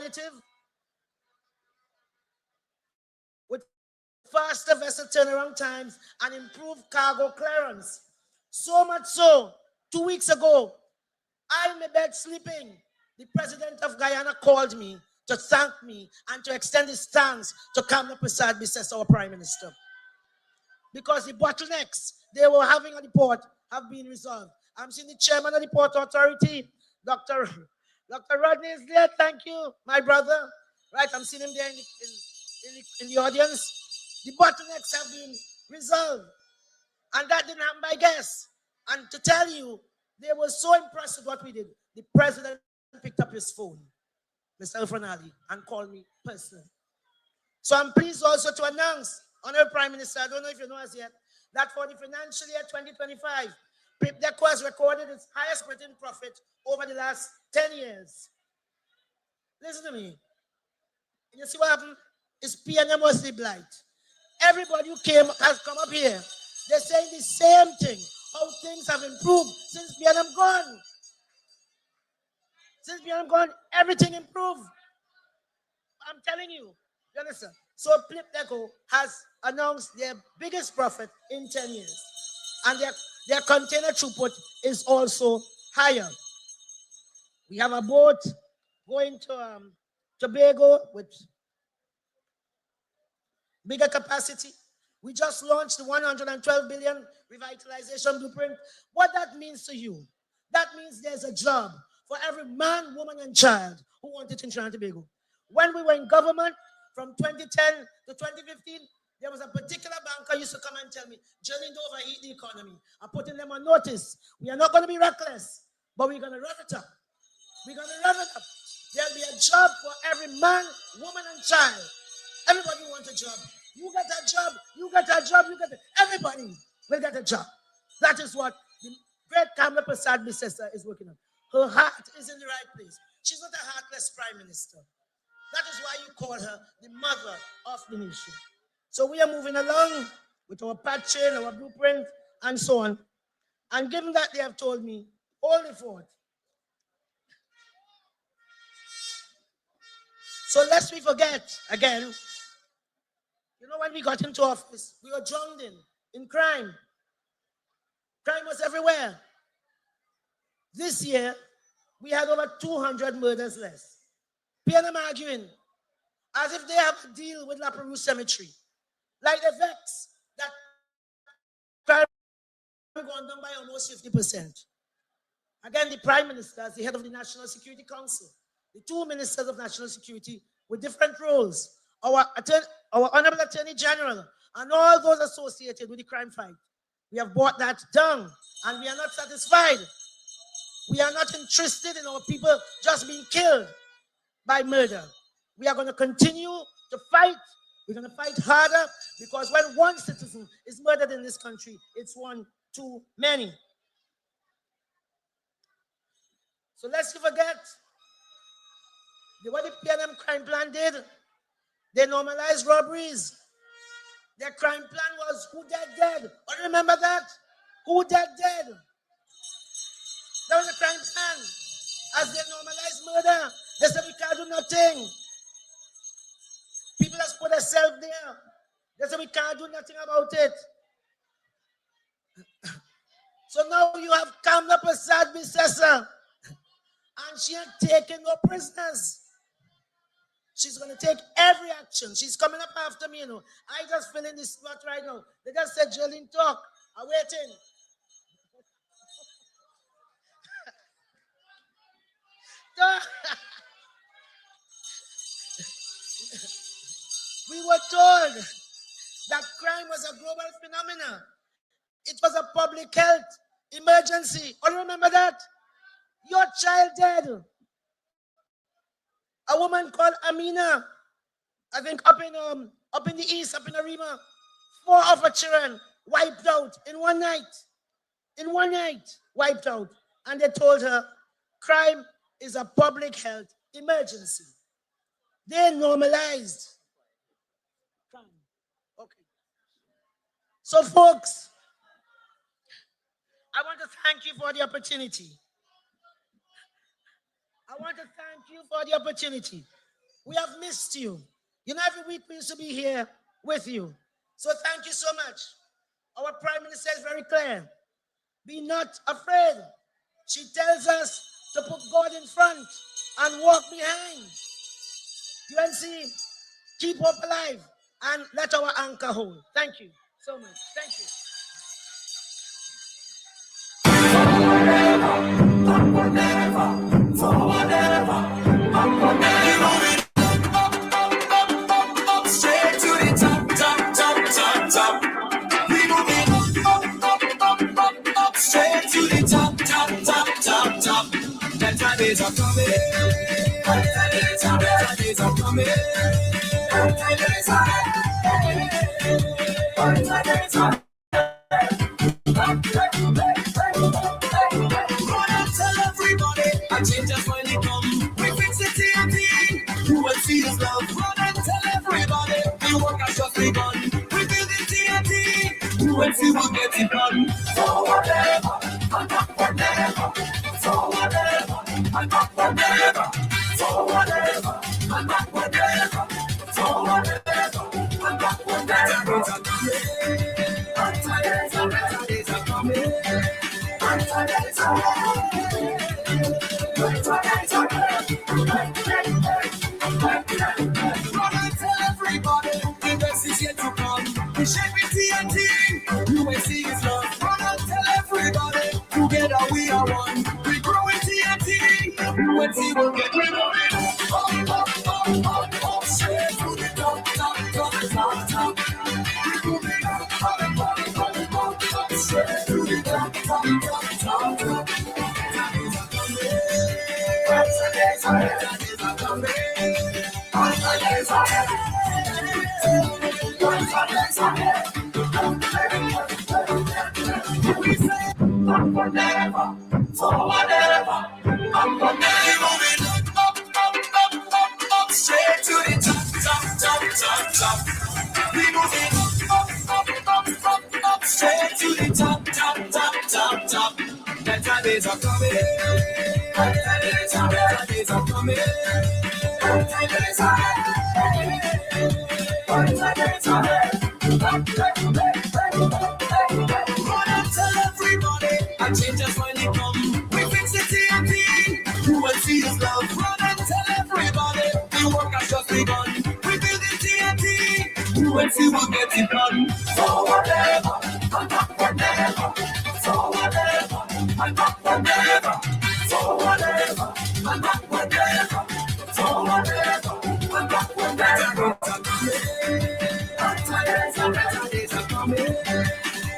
alternative with faster vessel turnaround times and improved cargo clearance. So much so, 2 weeks ago, I in my bed sleeping, the president of Guyana called me to thank me and to extend his thanks to Kamla Prasad Bisesa, our prime minister. Because the bottlenecks they were having at the port have been resolved. I'm seeing the chairman of the Port Authority, Dr. Rodney is there. Thank you, my brother. Right, I'm seeing him there in the audience. The bottlenecks have been resolved. And that didn't happen by guess. And to tell you, they were so impressed with what we did. The president picked up his phone, Mr. Alfanali, and called me personally. So I'm pleased also to announce, Honorable Prime Minister, I don't know if you know as yet, that for the financial year 2025, PIPDECO has recorded its highest operating profit over the last 10 years. Listen to me. You see what happened? It's PNM was the blight. Everybody who has come up here, they're saying the same thing. How things have improved since PNM gone. Since PNM gone, everything improved. I'm telling you. You understand? So PIPDECO has announced their biggest profit in 10 years. And their container throughput is also higher. We have a boat going to Tobago with bigger capacity. We just launched the 112 billion revitalization blueprint. What that means to you, that means there's a job for every man, woman, and child who wanted in Trinidad and Tobago. When we were in government, from 2010 to 2015, there was a particular banker used to come and tell me, Jillian, don't overheat the economy. I'm putting them on notice. We are not going to be reckless, but we're going to rev it up. We're going to rev it up. There'll be a job for every man, woman, and child. Everybody wants a job. You get a job, you get a job, you get it. Everybody will get a job. That is what the great Kamla Prasad Bisesa is working on. Her heart is in the right place. She's not a heartless prime minister. That is why you call her the mother of the nation. So we are moving along with our patching, our blueprint, and so on. And given that they have told me, hold the fort. So lest we forget, again, you know when we got into office, we were drowned in crime. Crime was everywhere. This year, we had over 200 murders less. PNM arguing as if they have a deal with La Perouse Cemetery. Like the vex that crime gone down by almost 50%. Again, the Prime Minister is the head of the National Security Council. The two ministers of national security with different roles. Our Honorable Attorney General and all those associated with the crime fight. We have brought that down and we are not satisfied. We are not interested in our people just being killed by murder. We are going to continue to fight. We're going to fight harder because when one citizen is murdered in this country, it's one too many. So let's not forget what the PNM crime plan did. They normalized robberies. Their crime plan was who dead, dead. Oh, remember that? Who dead, dead. That was the crime plan. As they normalized murder, they said we can't do nothing. People just put themselves there. They said we can't do nothing about it. So now you have Kamla Prasad Bisesa, and she ain't taking no prisoners. She's going to take every action. She's coming up after me, you know. I just fill in this spot right now. They just said, Jolene, talk. I'm waiting. We were told that crime was a global phenomenon. It was a public health emergency. Oh, you remember that? Your child dead. A woman called Amina, I think up in the east, up in Arima, 4 of her children wiped out in one night. In one night, wiped out. And they told her, crime is a public health emergency. They normalized crime. Okay. So folks, I want to thank you for the opportunity. I want to thank you for the opportunity. We have missed you. You know, every week we used to be here with you. So thank you so much. Our Prime Minister is very clear. Be not afraid. She tells us to put God in front and walk behind. UNC, keep hope alive and let our anchor hold. Thank you so much. Thank you. Straight to the top, top, top, top, top. We moving up, straight to the top, top, top, top, top. Better days are coming. Better days are coming. Better days are coming. Better days are tell everybody, I change just when it come. We fix it TNT. You will see this love. Run and tell everybody, the work has just begun. We build it TNT. You will see we'll get it done. So whatever, and not whatever. So whatever, and not whatever. So whatever, and not whatever. So whatever, and not whatever. Better days are coming. Better days are coming. Run and tell everybody the best is yet to come. We shape it TNT. You will see his love. Run and tell everybody together we are one. We grow in TNT. You will see we'll get rid of it. Up, straight to the top, top, top, top, top. We moving up, straight to the top, top, top, top, top. Better days are coming. Better days are coming. Better days are coming. We say, not whatever, so whatever. I'm moving up, straight to the top, top, top, top, top. We moving up, straight to the top, top, top, top, top. Better days are coming. Better days are coming. Better days are coming. Better days are Run and tell everybody, I change just when it come. We fix it TNT. You will see his love. Run and tell everybody, the work has just begun. We build it TNT. You will see we'll get it done. So whatever, and not whatever. So whatever, and not whatever. So whatever, and not whatever. So whatever, and not whatever. Better days are coming.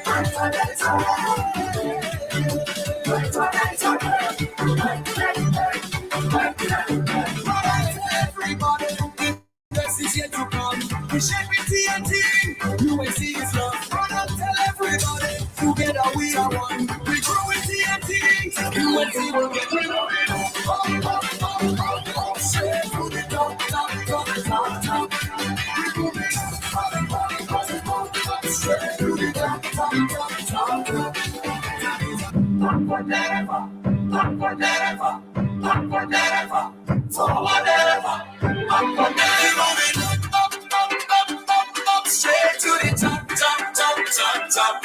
Better days are coming. Better days are coming. Everybody, the best is yet to come. We shape it TNT. You will see his love. Run and tell everybody. Together we are one. We grow in TNT. You will see we'll get rid of it. Up, straight to the top, top, top, top, top. We moving up, straight to the top, top, top, top, top. Not whatever, not whatever, not whatever. So whatever, not whatever. Up, straight to the top, top, top, top, top.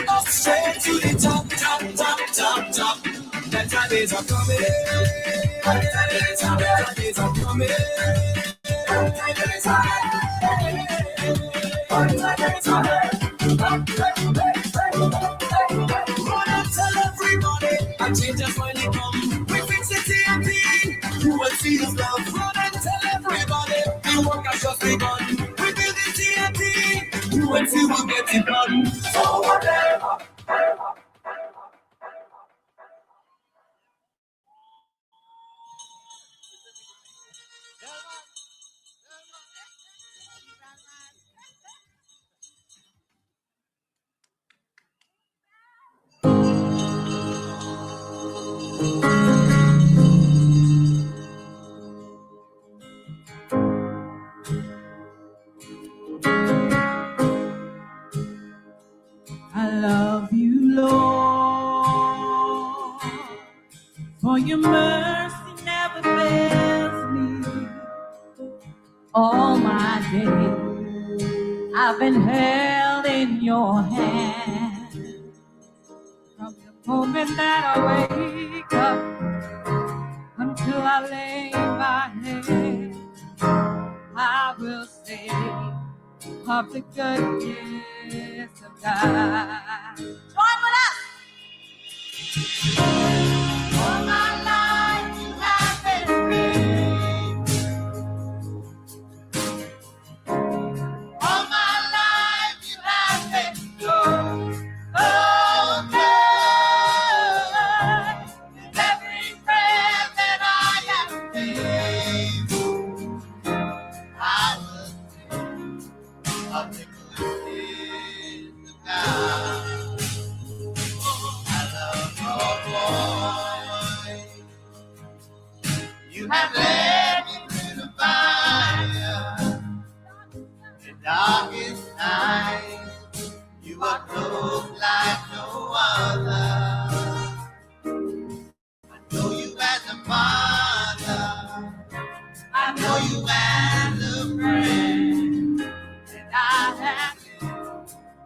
Up, straight to the top, top, top, top, top. Better days are coming. Better days are coming. Better days are coming. Better days are Run and tell everybody, I change just when it come. We fix it TNT. You will see his love. Run and tell everybody, the work has just begun. We build it TNT. You will see we'll get it done. So whatever. All my days I've been held in your hand. From the moment that I wake up until I lay my head, I will sing of the goodness of God. Join with us! All my life you have been great. All my life you have been good. Oh, good. With every breath that I have made, I will sing of the goodness of God. I love your voice. You have led me through the fire, the darkest night. You are close like no other. I know you as a father. I know you as a friend. And I have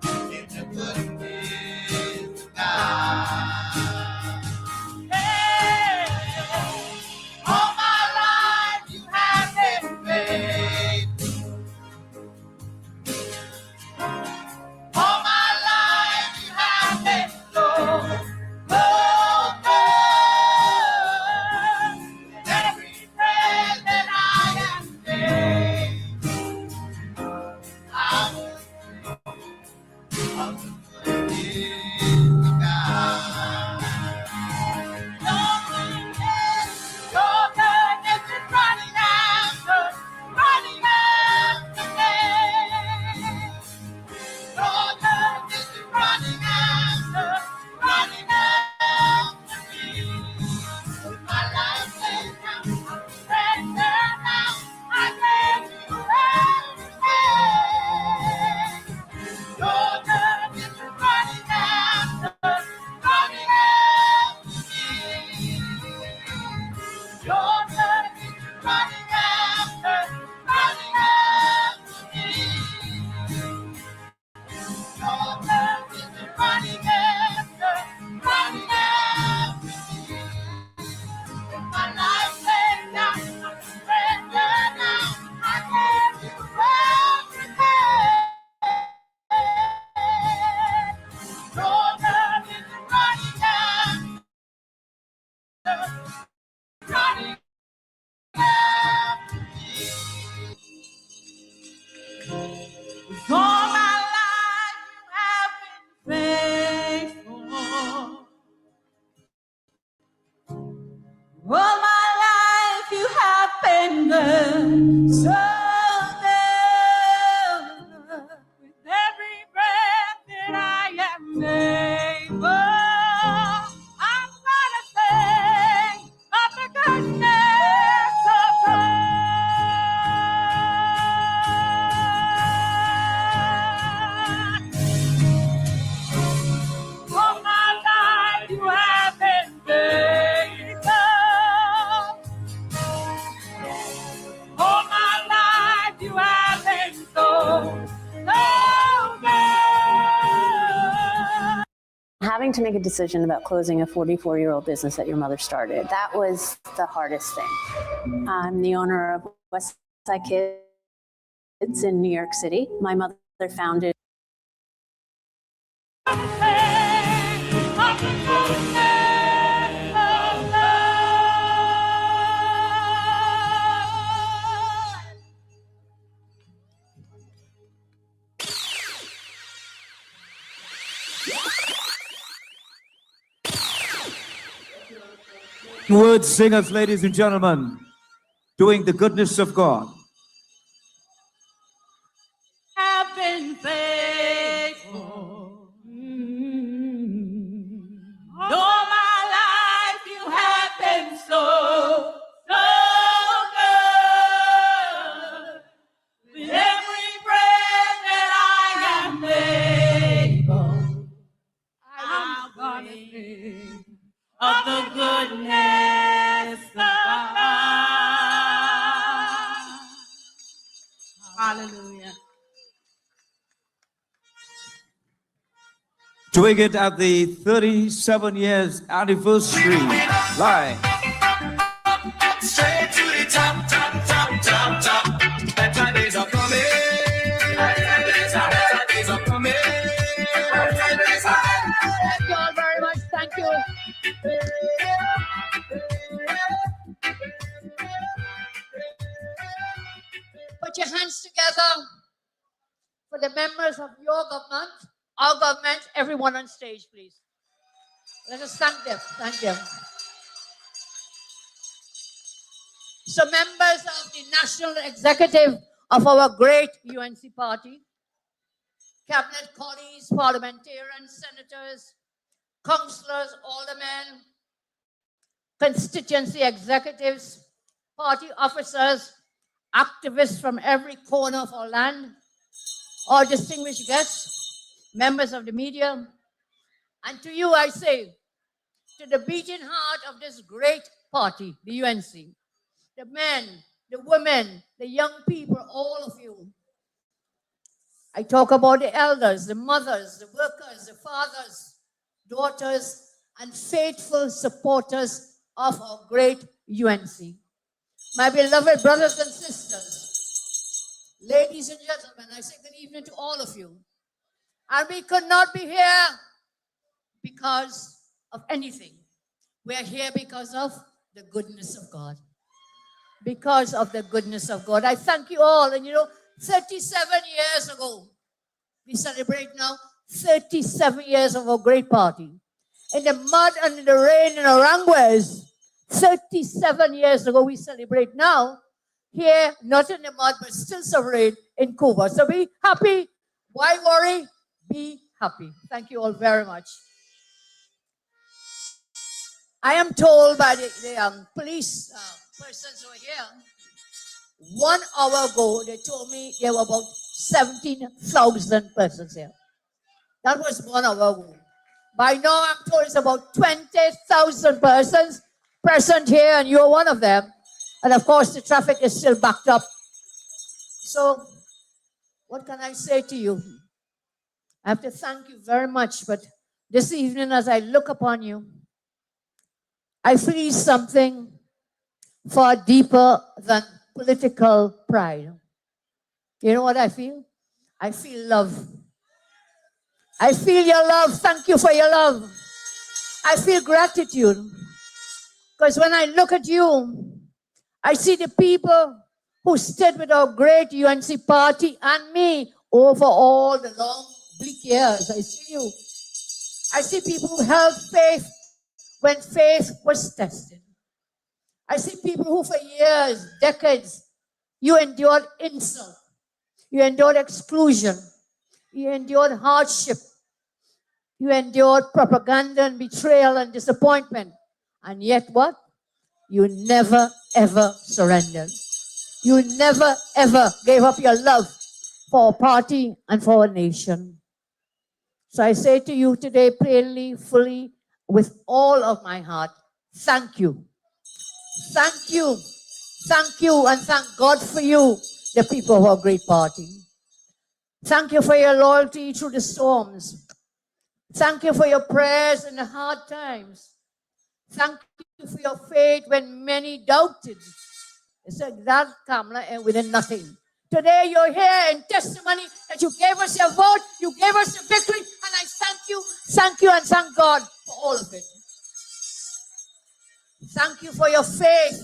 been in the goodness of God. Hey, all my life you have been faithful. All my life you have been so good. And every breath that I have made, I will sing of the goodness of God. Your goodness is running after me. Your goodness is running after me. With my life laid down, I'm surrendered now. I give you everything. Your goodness is running after me. Your goodness is running after me. Your goodness is running after me. With my life laid down, I'm surrendered now. I give you everything. Your goodness is running after me. All my life you have been faithful. All my life you have been good, so good. With every breath that I am able, I'm gonna sing of the goodness of God. All my life you have been faithful. All my life you have been so good. Having to make a decision about closing a 44-year-old business that your mother started, that was the hardest thing. I'm the owner of West Side Kids in New York City. My mother founded Word singers, ladies and gentlemen, doing the goodness of God. Have been faithful. All my life you have been so good. With every breath that I am able, I'm gonna sing of the goodness of God. Hallelujah. Doing it at the 37 years anniversary. Live. Straight to the top, top, top, top, top. Better days are coming. Better days are coming. Thank you all very much. Thank you. Put your hands together for the members of your government, our government, everyone on stage, please. Let us thank them. Thank them. So, members of the national executive of our great UNC party, cabinet colleagues, parliamentarians, senators, councillors, aldermen, constituency executives, party officers, activists from every corner of our land, all distinguished guests, members of the media, and to you I say, to the beating heart of this great party, the UNC, the men, the women, the young people, all of you. I talk about the elders, the mothers, the workers, the fathers, daughters, and faithful supporters of our great UNC. My beloved brothers and sisters, ladies and gentlemen, I say good evening to all of you. And we could not be here because of anything. We are here because of the goodness of God. Because of the goodness of God. I thank you all. And 37 years ago, we celebrate now 37 years of our great party. In the mud and in the rain in Aranguez, 37 years ago, we celebrate now. Here, not in the mud, but still celebrate in Cuba. So be happy. Why worry? Be happy. Thank you all very much. I am told by the police persons over here, 1 hour ago, they told me there were about 17,000 persons here. That was 1 hour ago. By now, I'm told it's about 20,000 persons present here, and you're one of them. And of course, the traffic is still backed up. So, what can I say to you? I have to thank you very much, but this evening, as I look upon you, I feel something far deeper than political pride. You know what I feel? I feel love. I feel your love. Thank you for your love. I feel gratitude. Because when I look at you, I see the people who stood with our great UNC party and me over all the long, bleak years. I see you. I see people who held faith when faith was tested. I see people who for years, decades, you endured insult. You endured exclusion. You endured hardship. You endured propaganda and betrayal and disappointment. And yet what? You never, ever surrendered. You never, ever gave up your love for a party and for a nation. So I say to you today, plainly, fully, with all of my heart, thank you. Thank you. Thank you, and thank God for you, the people of our great party. Thank you for your loyalty through the storms. Thank you for your prayers in the hard times. Thank you for your faith when many doubted. It's like that, Kamala, and within nothing. Today you're here in testimony that you gave us your vote, you gave us the victory, and I thank you, and thank God for all of it. Thank you for your faith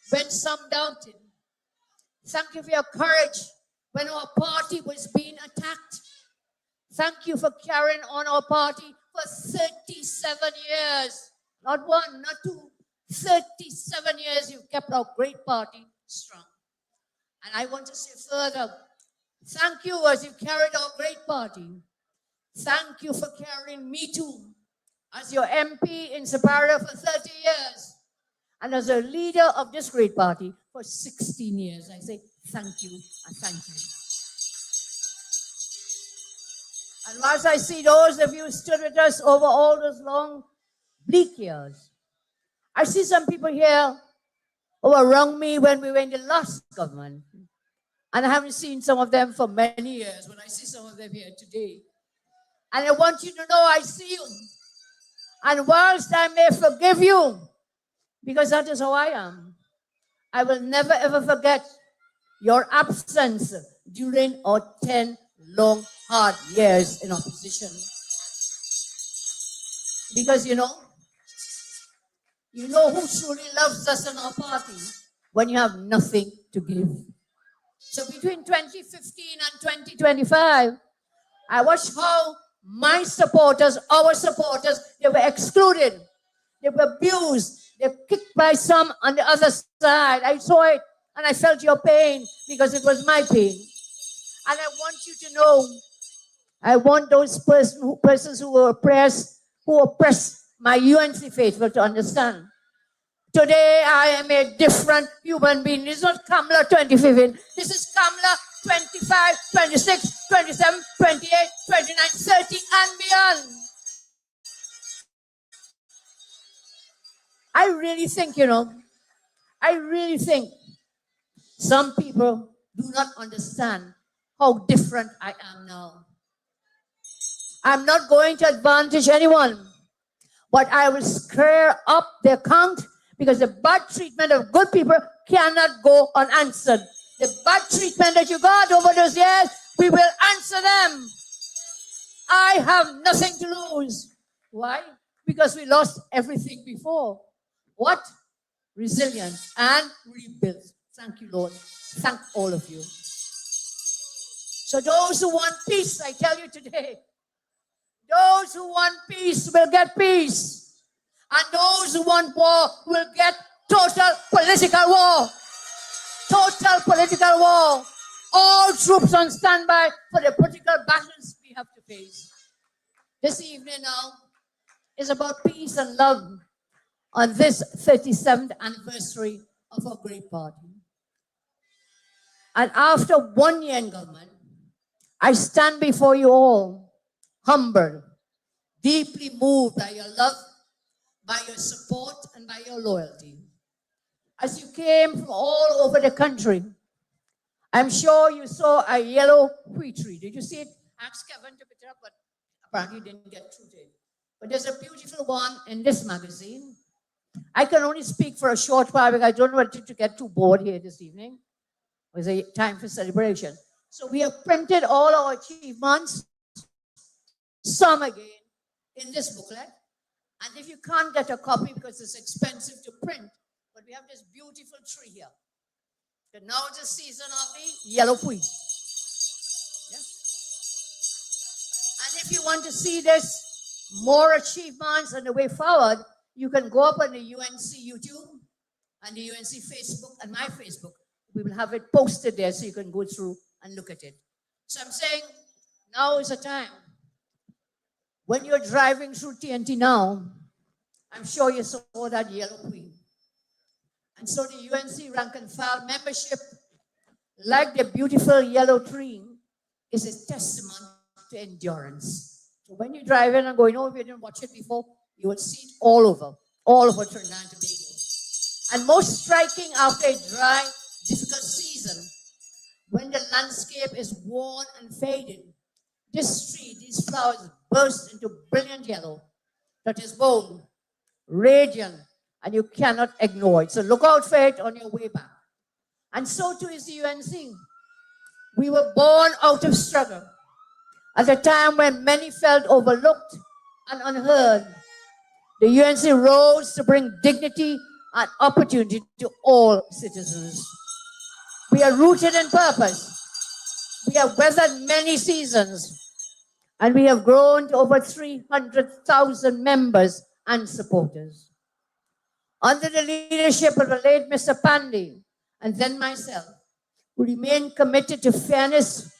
when some doubted. Thank you for your courage when our party was being attacked. Thank you for carrying on our party for 37 years. Not one, not two. 37 years you've kept our great party strong. And I want to say further, thank you as you carried our great party. Thank you for carrying me too as your MP in Superior for 30 years and as a leader of this great party for 16 years. I say thank you and thank you. And as I see those of you who stood with us over all those long, bleak years, I see some people here who were around me when we were in the last government. And I haven't seen some of them for many years, but I see some of them here today. And I want you to know I see you. And whilst I may forgive you, because that is how I am, I will never ever forget your absence during our 10 long, hard years in opposition. Because you know who truly loves us in our party when you have nothing to give. So between 2015 and 2025, I watched how my supporters, our supporters, they were excluded. They were abused. They were kicked by some on the other side. I saw it and I felt your pain because it was my pain. And I want you to know, I want those persons who were oppressed my UNC faithful to understand. Today I am a different human being. This is not Kamala 2015. This is Kamala 25, 26, 27, 28, 29, 30 and beyond. I really think some people do not understand how different I am now. I'm not going to advantage anyone, but I will square up the account because the bad treatment of good people cannot go unanswered. The bad treatment that you got over those years, we will answer them. I have nothing to lose. Why? Because we lost everything before. What? Resilience and rebuild. Thank you, Lord. Thank all of you. So those who want peace, I tell you today, those who want peace will get peace. And those who want war will get total political war. Total political war. All troops on standby for the political battles we have to face. This evening now is about peace and love on this 37th anniversary of our great party. And after 1 year in government, I stand before you all, humbled, deeply moved by your love, by your support, and by your loyalty. As you came from all over the country, I'm sure you saw a yellow wheat tree. Did you see it? Ask Kevin to pick it up, but apparently didn't get through to it. But there's a beautiful one in this magazine. I can only speak for a short while because I don't want you to get too bored here this evening. It was a time for celebration. So we have printed all our achievements, some again, in this booklet. And if you can't get a copy because it's expensive to print, but we have this beautiful tree here. So now it's the season of the yellow wheat. Yeah? And if you want to see this, more achievements and the way forward, you can go up on the UNC YouTube and the UNC Facebook and my Facebook. We will have it posted there so you can go through and look at it. So I'm saying now is the time. When you're driving through TNT now, I'm sure you saw that yellow queen. And so the UNC rank and file membership, like the beautiful yellow tree, is a testament to endurance. So when you drive in and going, oh, if you didn't watch it before, you will see it all over Trinidad and Tobago. And most striking after a dry, difficult season, when the landscape is worn and faded, this tree, these flowers burst into brilliant yellow that is bold, radiant, and you cannot ignore it. So look out for it on your way back. And so too is the UNC. We were born out of struggle at a time when many felt overlooked and unheard. The UNC rose to bring dignity and opportunity to all citizens. We are rooted in purpose. We have weathered many seasons, and we have grown to over 300,000 members and supporters. Under the leadership of the late Mr. Pandey, and then myself, we remain committed to fairness,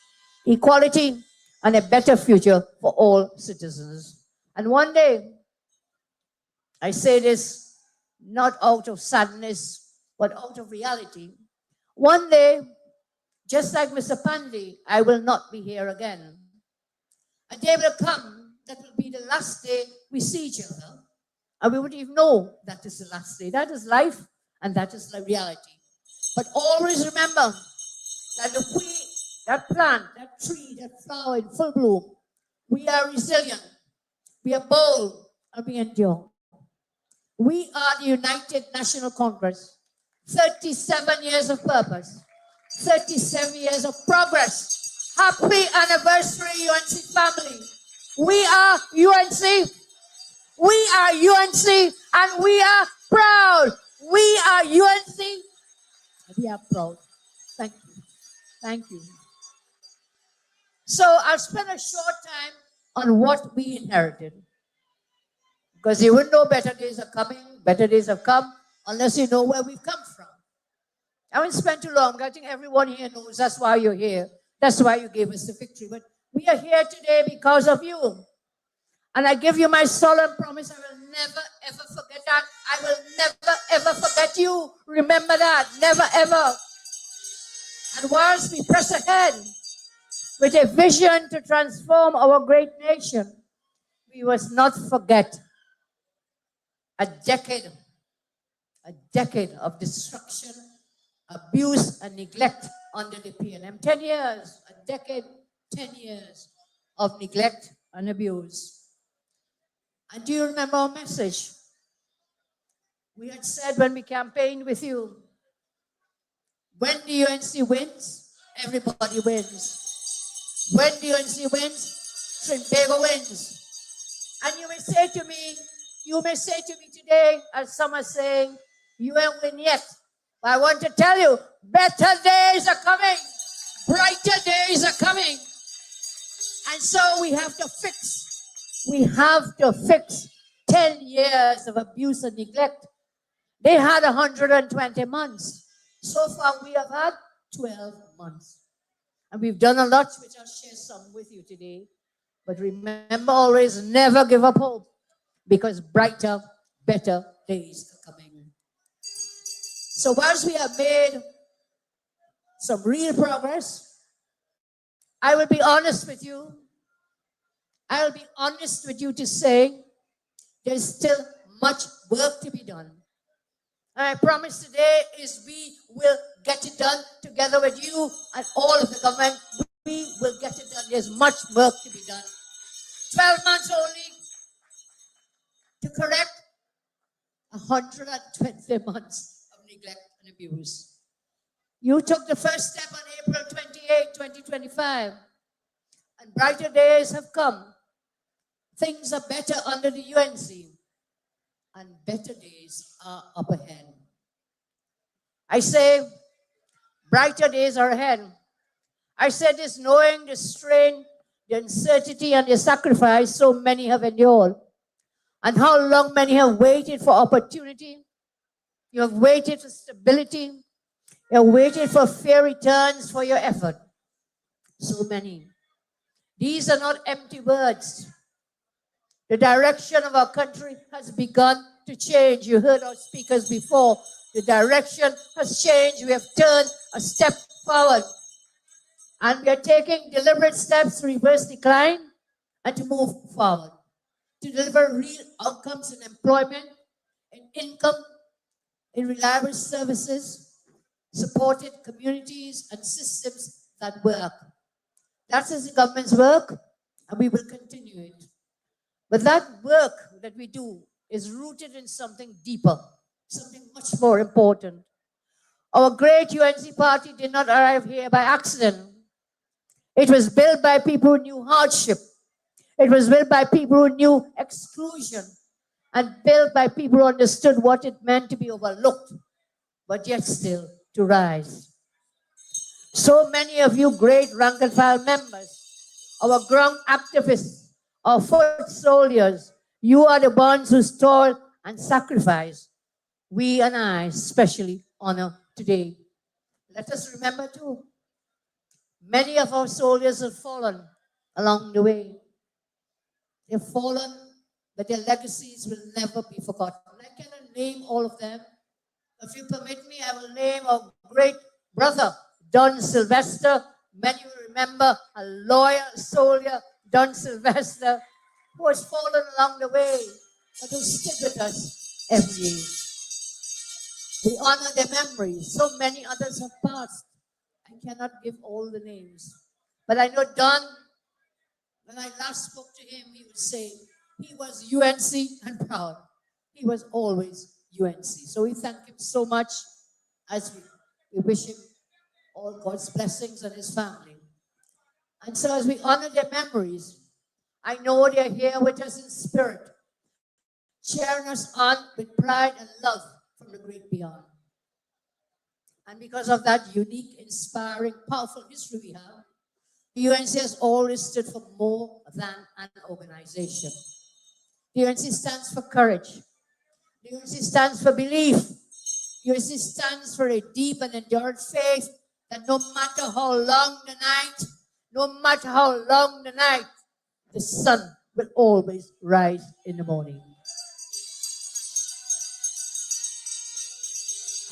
equality, and a better future for all citizens. And one day, I say this not out of sadness, but out of reality. One day, just like Mr. Pandey, I will not be here again. A day will come that will be the last day we see each other, and we wouldn't even know that is the last day. That is life, and that is the reality. But always remember, that if we, that plant, that tree, that flower in full bloom, we are resilient, we are bold, and we endure. We are the United National Congress. 37 years of purpose, 37 years of progress. Happy anniversary, UNC family. We are UNC. We are UNC, and we are proud. We are UNC. We are proud. Thank you. Thank you. So I'll spend a short time on what we inherited. Because you wouldn't know better days are coming, better days have come, unless you know where we've come from. I won't spend too long. I think everyone here knows that's why you're here. That's why you gave us the victory. But we are here today because of you. And I give you my solemn promise, I will never, ever forget that. I will never, ever forget you. Remember that. Never, ever. And whilst we press ahead with a vision to transform our great nation, we must not forget a decade of destruction, abuse, and neglect under the PNM. 10 years, a decade, 10 years of neglect and abuse. And do you remember our message? We had said when we campaigned with you, when the UNC wins, everybody wins. When the UNC wins, Tobago wins. And you may say to me today, as some are saying, you ain't win yet. But I want to tell you, better days are coming. Brighter days are coming. And so we have to fix 10 years of abuse and neglect. They had 120 months. So far, we have had 12 months. And we've done a lot, which I'll share some with you today. But remember always, never give up hope, because brighter, better days are coming. So whilst we have made some real progress, I will be honest with you. I will be honest with you to say there's still much work to be done. And I promise today is we will get it done together with you and all of the government. We will get it done. There's much work to be done. 12 months only to correct 120 months of neglect and abuse. You took the first step on April 28, 2025, and brighter days have come. Things are better under the UNC, and better days are up ahead. I say, brighter days are ahead. I said this knowing the strain, the uncertainty, and the sacrifice so many have endured, and how long many have waited for opportunity. You have waited for stability. You have waited for fair returns for your effort. So many. These are not empty words. The direction of our country has begun to change. You heard our speakers before. The direction has changed. We have turned a step forward. And we are taking deliberate steps to reverse decline and to move forward. To deliver real outcomes in employment, in income, in reliable services, supported communities and systems that work. That is the government's work, and we will continue it. But that work that we do is rooted in something deeper, something much more important. Our great UNC party did not arrive here by accident. It was built by people who knew hardship. It was built by people who knew exclusion, and built by people who understood what it meant to be overlooked, but yet still to rise. So many of you great rank and file members, our ground activists, our foot soldiers, you are the ones who toil and sacrifice. We and I especially honor today. Let us remember too, many of our soldiers have fallen along the way. They've fallen, but their legacies will never be forgotten. I cannot name all of them. If you permit me, I will name our great brother, Don Sylvester. Many will remember a loyal soldier, Don Sylvester, who has fallen along the way, but who stood with us every day. We honor their memories. So many others have passed, I cannot give all the names. But I know Don, when I last spoke to him, he would say he was UNC and proud. He was always UNC. So we thank him so much as we wish him all God's blessings on his family. And so as we honor their memories, I know they're here with us in spirit, cheering us on with pride and love from the great beyond. And because of that unique, inspiring, powerful history we have, the UNC has always stood for more than an organization. The UNC stands for courage. The UNC stands for belief. The UNC stands for a deep and enduring faith that no matter how long the night, the sun will always rise in the morning.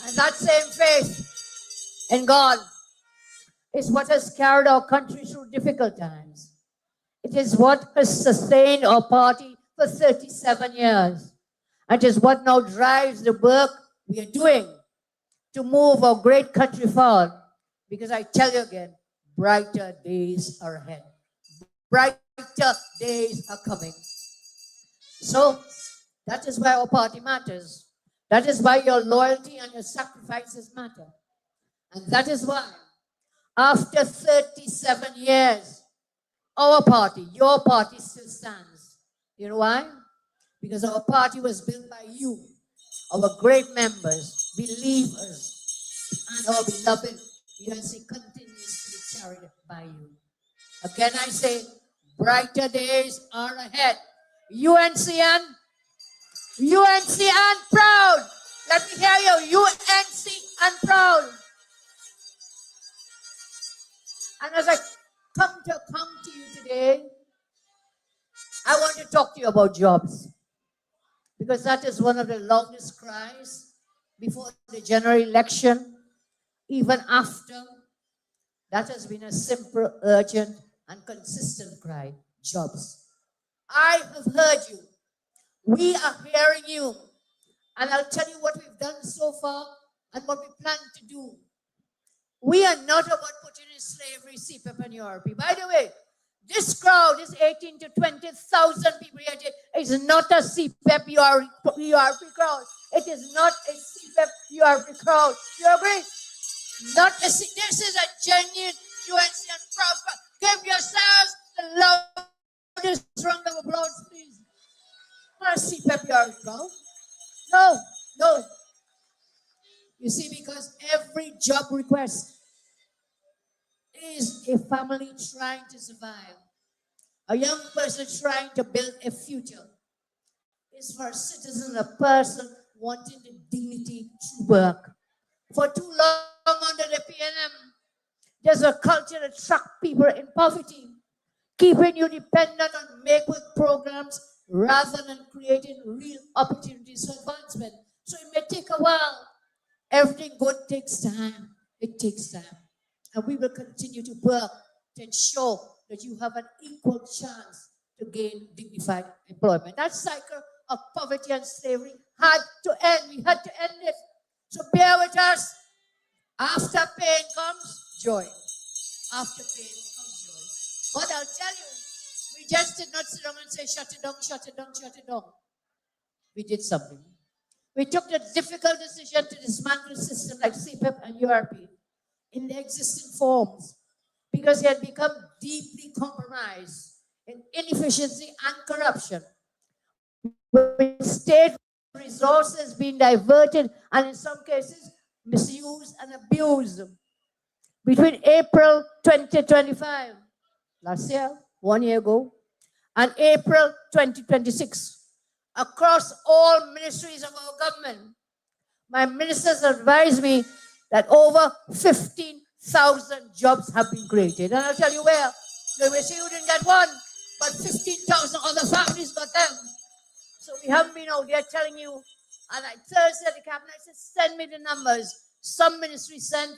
And that same faith in God is what has carried our country through difficult times. It is what has sustained our party for 37 years. And it is what now drives the work we are doing to move our great country forward. Because I tell you again, brighter days are ahead. Brighter days are coming. So that is why our party matters. That is why your loyalty and your sacrifices matter. And that is why, after 37 years, our party, your party still stands. You know why? Because our party was built by you, our great members, believers, and our beloved UNC continues to be carried by you. Again, I say, brighter days are ahead. UNCN proud. Let me hear you. UNC and proud. And as I come to you today, I want to talk to you about jobs. Because that is one of the longest cries before the general election, even after. That has been a simple, urgent, and consistent cry. Jobs. I have heard you. We are hearing you. And I'll tell you what we've done so far and what we plan to do. We are not about putting in slavery, CPEP, and URP. By the way, this crowd, this 18 to 20,000 people here, is not a CPEP, URP crowd. It is not a CPEP, URP crowd. You agree? This is a genuine UNC and proud crowd. Give yourselves the loudest round of applause, please. Not a CPEP, URP crowd. No. You see, because every job request is a family trying to survive. A young person trying to build a future. It's for a citizen, a person wanting the dignity to work. For too long under the PNM, there's a culture that traps people in poverty, keeping you dependent on make-work programs rather than creating real opportunities for advancement. So it may take a while. Everything good takes time. It takes time. And we will continue to work to ensure that you have an equal chance to gain dignified employment. That cycle of poverty and slavery had to end. We had to end it. So bear with us. After pain comes joy. After pain comes joy. But I'll tell you, we just did not sit down and say, shut it down, shut it down, shut it down. We did something. We took the difficult decision to dismantle a system like CPEP and URP in their existing forms because it had become deeply compromised in inefficiency and corruption, with state resources being diverted and in some cases misused and abused. Between April 2025, last year, 1 year ago, and April 2026, across all ministries of our government, my ministers advised me that over 15,000 jobs have been created. And I'll tell you where. They may say you didn't get one, but 15,000 other families got them. So we haven't been out there telling you. And Thursday, the cabinet said, send me the numbers. Some ministries sent,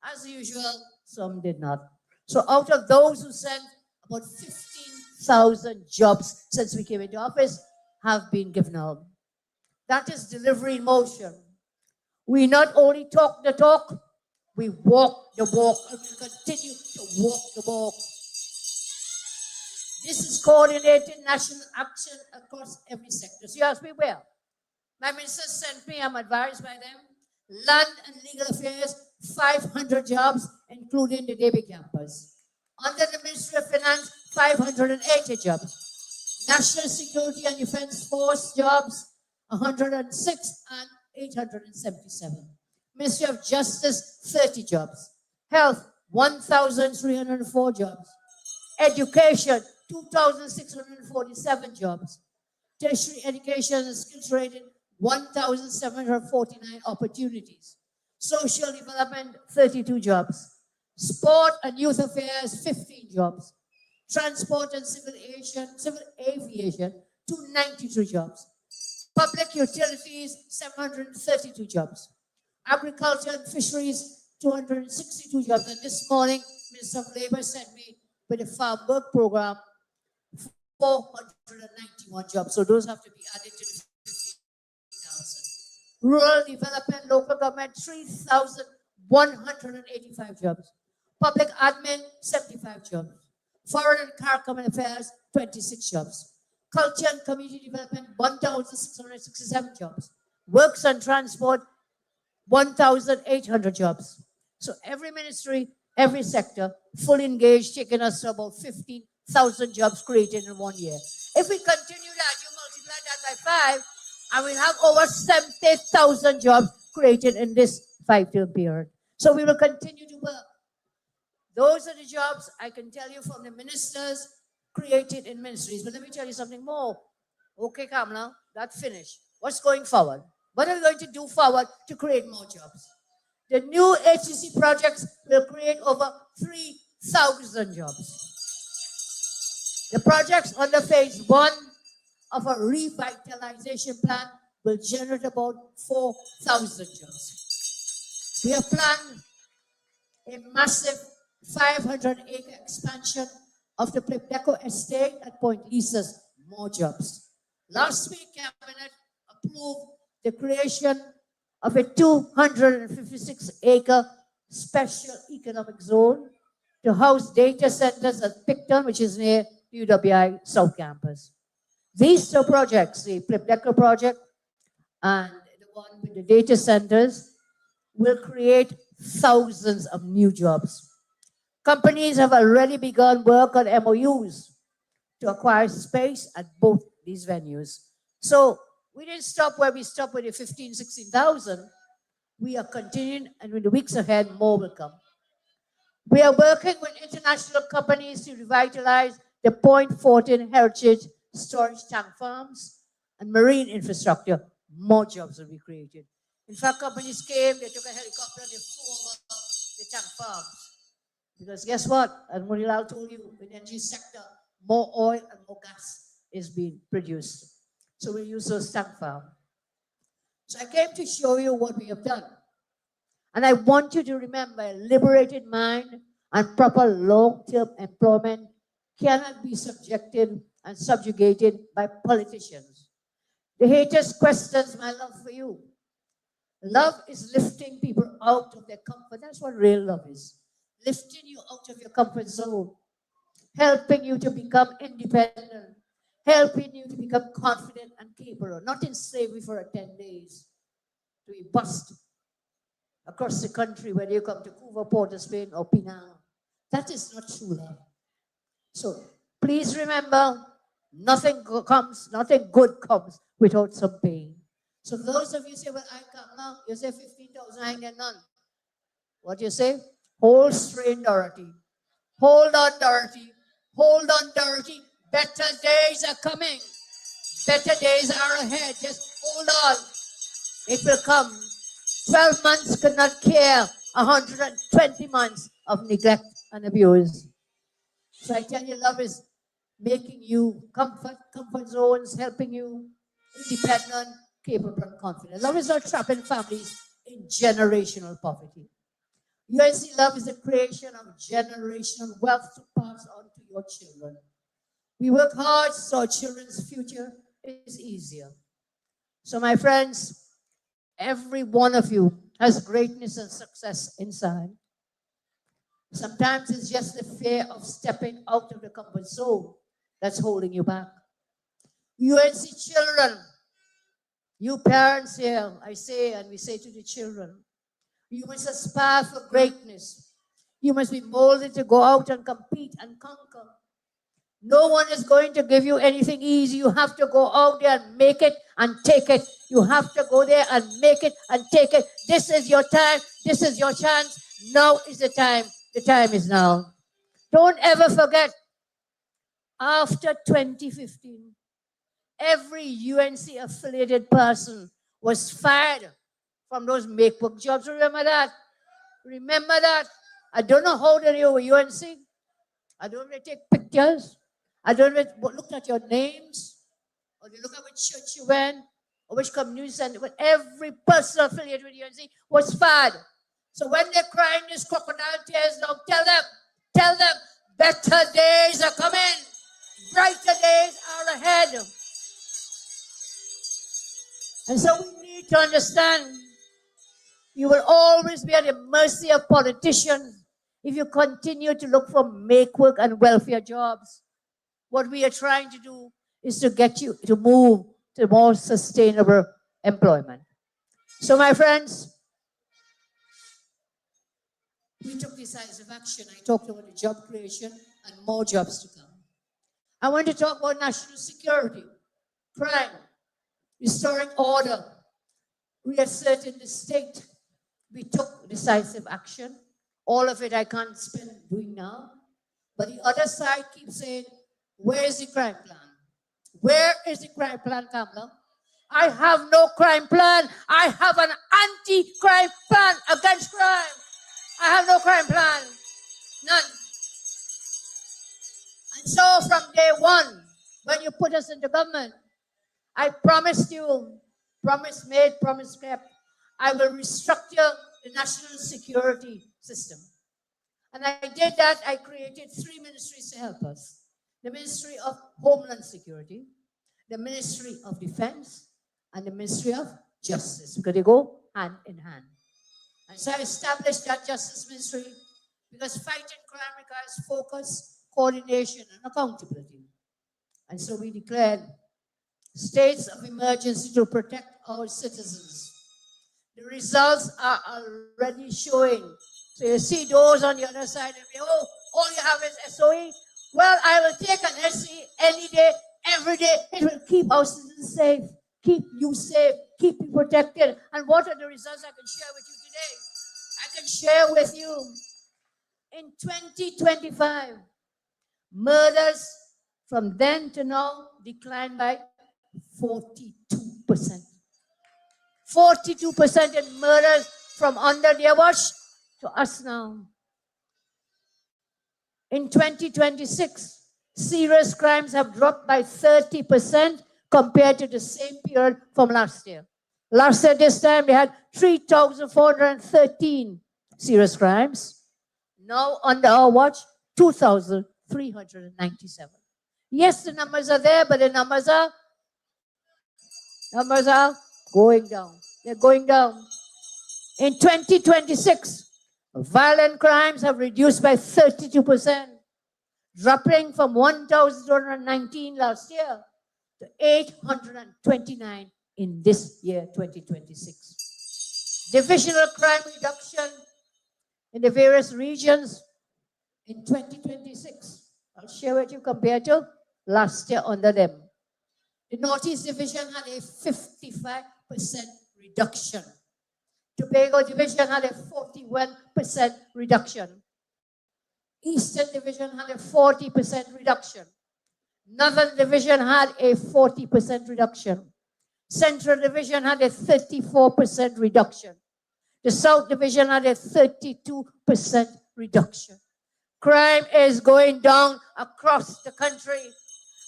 as usual, some did not. So out of those who sent, about 15,000 jobs since we came into office have been given out. That is delivery in motion. We not only talk the talk, We walk the walk and we continue to walk the walk. This is coordinated national action across every sector. So you ask me where? My minister sent me, I'm advised by them, land and legal affairs, 500 jobs, including the DB campus. Under the Ministry of Finance, 580 jobs. National Security and Defense Force jobs, 106 and 877. Ministry of Justice, 30 jobs. Health, 1,304 jobs. Education, 2,647 jobs. Tertiary education and skills rating, 1,749 opportunities. Social development, 32 jobs. Sport and youth affairs, 15 jobs. Transport and civil aviation, 292 jobs. Public utilities, 732 jobs. Agriculture and fisheries, 262 jobs. And this morning, Minister of Labor sent me with a farm work program, 491 jobs. So those have to be added to the 50,000. Rural development, local government, 3,185 jobs. Public admin, 75 jobs. Foreign and CARICOM affairs, 26 jobs. Culture and community development, 1,667 jobs. Works and transport, 1,800 jobs. So every ministry, every sector, fully engaged, taking us to about 15,000 jobs created in 1 year. If we continue that, you multiply that by 5, and we'll have over 70,000 jobs created in this 5-year period. So we will continue to work. Those are the jobs I can tell you from the ministers created in ministries. But let me tell you something more. Okay, Kamala, that's finished. What's going forward? What are we going to do forward to create more jobs? The new HCC projects will create over 3,000 jobs. The projects under phase 1 of a revitalization plan will generate about 4,000 jobs. We have planned a massive 500-acre expansion of the Tobago estate at Point Lisa's, more jobs. Last week, Cabinet approved the creation of a 256-acre special economic zone to house data centers at Picton, which is near UWI South Campus. These two projects, the Tobago project and the one with the data centers, will create thousands of new jobs. Companies have already begun work on MOUs to acquire space at both these venues. So we didn't stop where we stopped with the 15,000, 16,000. We are continuing, and in the weeks ahead, more will come. We are working with international companies to revitalize the Point 14 heritage storage tank farms and marine infrastructure. More jobs will be created. In fact, companies came, they took a helicopter, they flew over the tank farms. Because guess what? As Murilal told you, in the energy sector, more oil and more gas is being produced. So we use those tank farms. So I came to show you what we have done. And I want you to remember, a liberated mind and proper long-term employment cannot be subjected and subjugated by politicians. The haters questions my love for you. Love is lifting people out of their comfort. That's what real love is. Lifting you out of your comfort zone, helping you to become independent, helping you to become confident and capable, not in slavery for 10 days, to be bussed across the country, whether you come to Cuba, Port of Spain, or Penang. That is not true love. So please remember, nothing good comes without some pain. So those of you say, well, I come now, you say 15,000, I ain't get none. What do you say? Hold straight, Dorothy. Hold on, Dorothy. Hold on, Dorothy. Better days are coming. Better days are ahead. Just hold on. It will come. 12 months could not care 120 months of neglect and abuse. So I tell you, love is making you comfort zones, helping you independent, capable, and confident. Love is not trapping families in generational poverty. UNC Love is the creation of generational wealth to pass on to your children. We work hard so our children's future is easier. So my friends, every one of you has greatness and success inside. Sometimes it's just the fear of stepping out of the comfort zone that's holding you back. UNC children, you parents here, I say, and we say to the children, you must aspire for greatness. You must be molded to go out and compete and conquer. No one is going to give you anything easy. You have to go out there and make it and take it. You have to go there and make it and take it. This is your time. This is your chance. Now is the time. The time is now. Don't ever forget, after 2015, every UNC affiliated person was fired from those make-work jobs. Remember that? Remember that? I don't know how they were UNC. I don't really take pictures. I don't really look at your names. Or they look at which church you went or which community center. But every person affiliated with UNC was fired. So when they're crying these crocodile tears now, tell them, better days are coming. Brighter days are ahead. And so we need to understand, you will always be at the mercy of politicians if you continue to look for make-work and welfare jobs. What we are trying to do is to get you to move to more sustainable employment. So my friends, we took decisive action. I talked about the job creation and more jobs to come. I want to talk about national security, crime, restoring order, reasserting the state. We took decisive action. All of it I can't spend doing now. But the other side keeps saying, where is the crime plan? Where is the crime plan, Kamala? I have no crime plan. I have an anti-crime plan against crime. I have no crime plan. None. And so from day one, when you put us into government, I promised you, promise made, promise kept, I will restructure the national security system. And I did that. I created 3 ministries to help us. The Ministry of Homeland Security, the Ministry of Defense, and the Ministry of Justice, because they go hand in hand. And so I established that Justice Ministry because fighting crime requires focus, coordination, and accountability. And so we declared states of emergency to protect our citizens. The results are already showing. So you see those on the other side and say, oh, all you have is SOE. Well, I will take an SE any day, every day. It will keep our citizens safe, keep you safe, keep you protected. And what are the results I can share with you today? I can share with you in 2025, murders from then to now declined by 42%. 42% in murders from under their watch to us now. In 2026, serious crimes have dropped by 30% compared to the same period from last year. Last year, this time, they had 3,413 serious crimes. Now, under our watch, 2,397. Yes, the numbers are there, but the numbers are going down. They're going down. In 2026, violent crimes have reduced by 32%, dropping from 1,219 last year to 829 in this year, 2026. Divisional crime reduction in the various regions in 2026. I'll share with you compared to last year under them. The Northeast Division had a 55% reduction. Tobago Division had a 41% reduction. Eastern Division had a 40% reduction. Northern Division had a 40% reduction. Central Division had a 34% reduction. The South Division had a 32% reduction. Crime is going down across the country.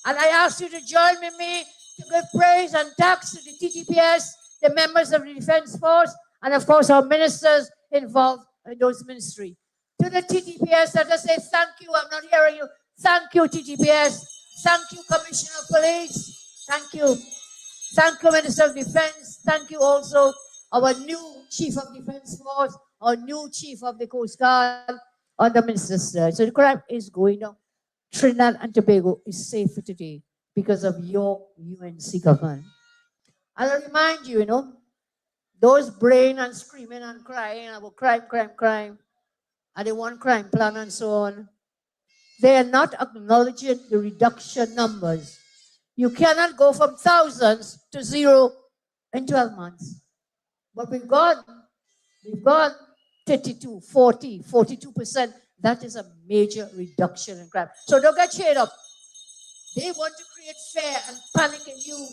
And I ask you to join with me to give praise and thanks to the TTPS, the members of the Defense Force, and of course our ministers involved in those ministries. To the TTPS, let us say thank you. I'm not hearing you. Thank you, TTPS. Thank you, Commissioner of Police. Thank you. Thank you, Minister of Defense. Thank you also our new Chief of Defense Force, our new Chief of the Coast Guard under Minister Sturge. So the crime is going down. Trinidad and Tobago is safer today because of your UNC government. I'll remind you, those braying and screaming and crying about crime, crime, crime, and they want crime plan and so on. They are not acknowledging the reduction numbers. You cannot go from thousands to zero in 12 months. But we've got 32, 40, 42%. That is a major reduction in crime. So don't get cheered up. They want to create fear and panic in you.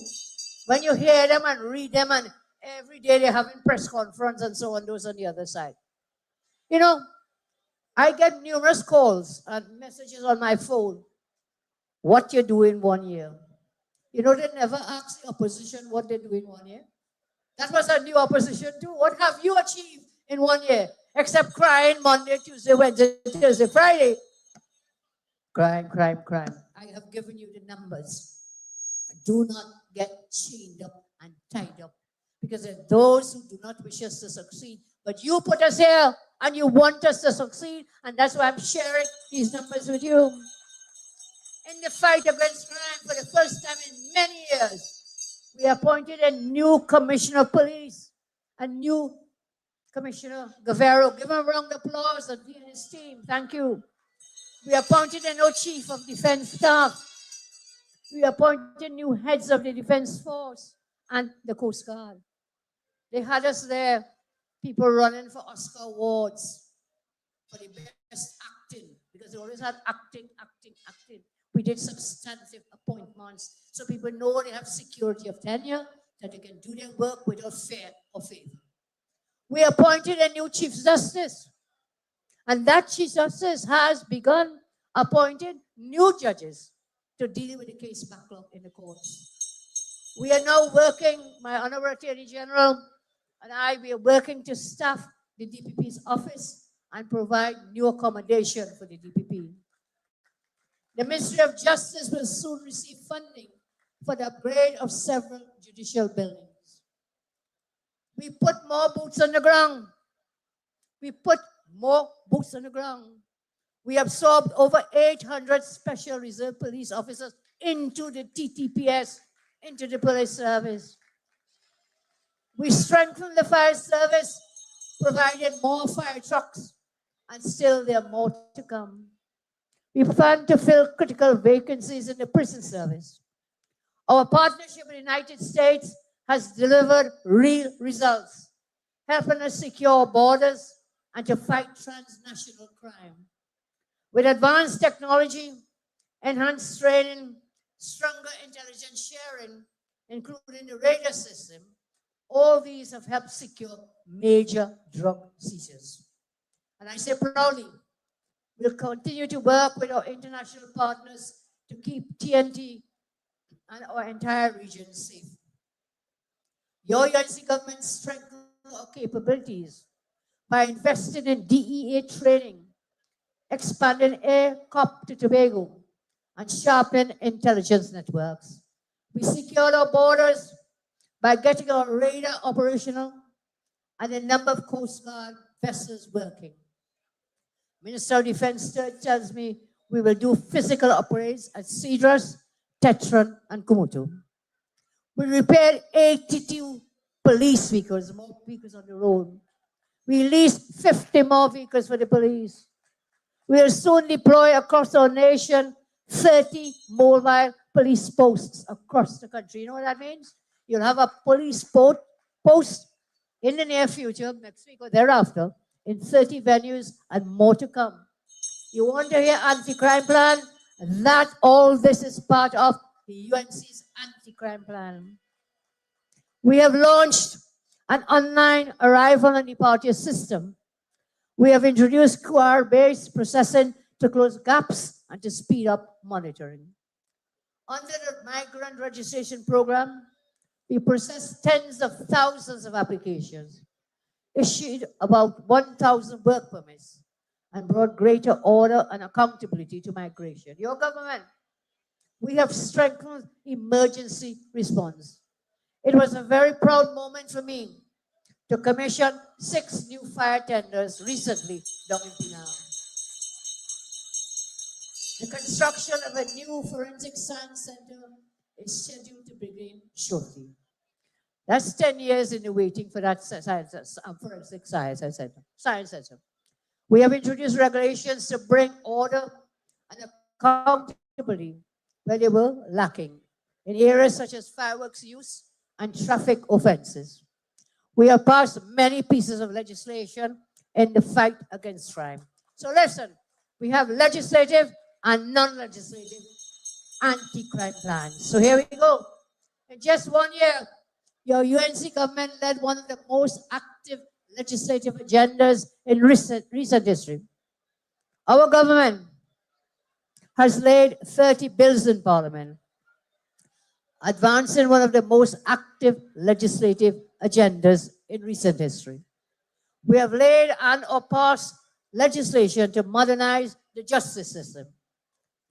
When you hear them and read them, and every day they're having press conference and so on, those on the other side. I get numerous calls and messages on my phone. What you do in 1 year? They never ask the opposition what they do in 1 year. That was a new opposition too. What have you achieved in 1 year? Except crying Monday, Tuesday, Wednesday, Thursday, Friday. Crime, crime, crime. I have given you the numbers. Do not get chained up and tied up. Because there are those who do not wish us to succeed. But you put us here and you want us to succeed. And that's why I'm sharing these numbers with you. In the fight against crime, for the first time in many years, we appointed a new commissioner of police, a new Commissioner Guevara. Give him a round of applause and he and his team. Thank you. We appointed a new chief of defense staff. We appointed new heads of the defense force and the Coast Guard. They had us there, people running for Oscar awards for the best acting, because they always had acting, acting, acting. We did substantive appointments so people know they have security of tenure, that they can do their work without fear or favor. We appointed a new Chief Justice, and that Chief Justice has begun appointing new judges to deal with the case backlog in the courts. We are now working, my Honorable Attorney General and I, we are working to staff the DPP's office and provide new accommodation for the DPP. The Ministry of Justice will soon receive funding for the upgrade of several judicial buildings. We put more boots on the ground. We put more boots on the ground. We absorbed over 800 special reserve police officers into the TTPS, into the police service. We strengthened the fire service, provided more fire trucks, and still there are more to come. We plan to fill critical vacancies in the prison service. Our partnership with the United States has delivered real results, helping us secure borders and to fight transnational crime. With advanced technology, enhanced training, stronger intelligence sharing, including the radar system, all these have helped secure major drug seizures. And I say proudly, we'll continue to work with our international partners to keep TNT and our entire region safe. Your UNC government strengthened our capabilities by investing in DEA training, expanding air COP to Tobago, and sharpening intelligence networks. We secured our borders by getting our radar operational and a number of Coast Guard vessels working. Minister of Defense tells me we will do physical upgrades at Cedros, Tetron, and Kumutu. We repaired 82 police vehicles, more vehicles on the road. We leased 50 more vehicles for the police. We will soon deploy across our nation 30 mobile police posts across the country. You know what that means? You'll have a police post in the near future, next week or thereafter, in 30 venues and more to come. You want to hear anti-crime plan? That all this is part of the UNC's anti-crime plan. We have launched an online arrival and departure system. We have introduced QR-based processing to close gaps and to speed up monitoring. Under the migrant registration program, we processed tens of thousands of applications, issued about 1,000 work permits, and brought greater order and accountability to migration. Your government, we have strengthened emergency response. It was a very proud moment for me to commission 6 new fire tenders recently down in Penang. The construction of a new forensic science center is scheduled to begin shortly. That's 10 years in the waiting for that science, forensic science center. We have introduced regulations to bring order and accountability where they were lacking in areas such as fireworks use and traffic offenses. We have passed many pieces of legislation in the fight against crime. So listen, we have legislative and non-legislative anti-crime plans. So here we go. In just 1 year, your UNC government led one of the most active legislative agendas in recent history. Our government has laid 30 bills in Parliament, advancing one of the most active legislative agendas in recent history. We have laid and or passed legislation to modernize the justice system.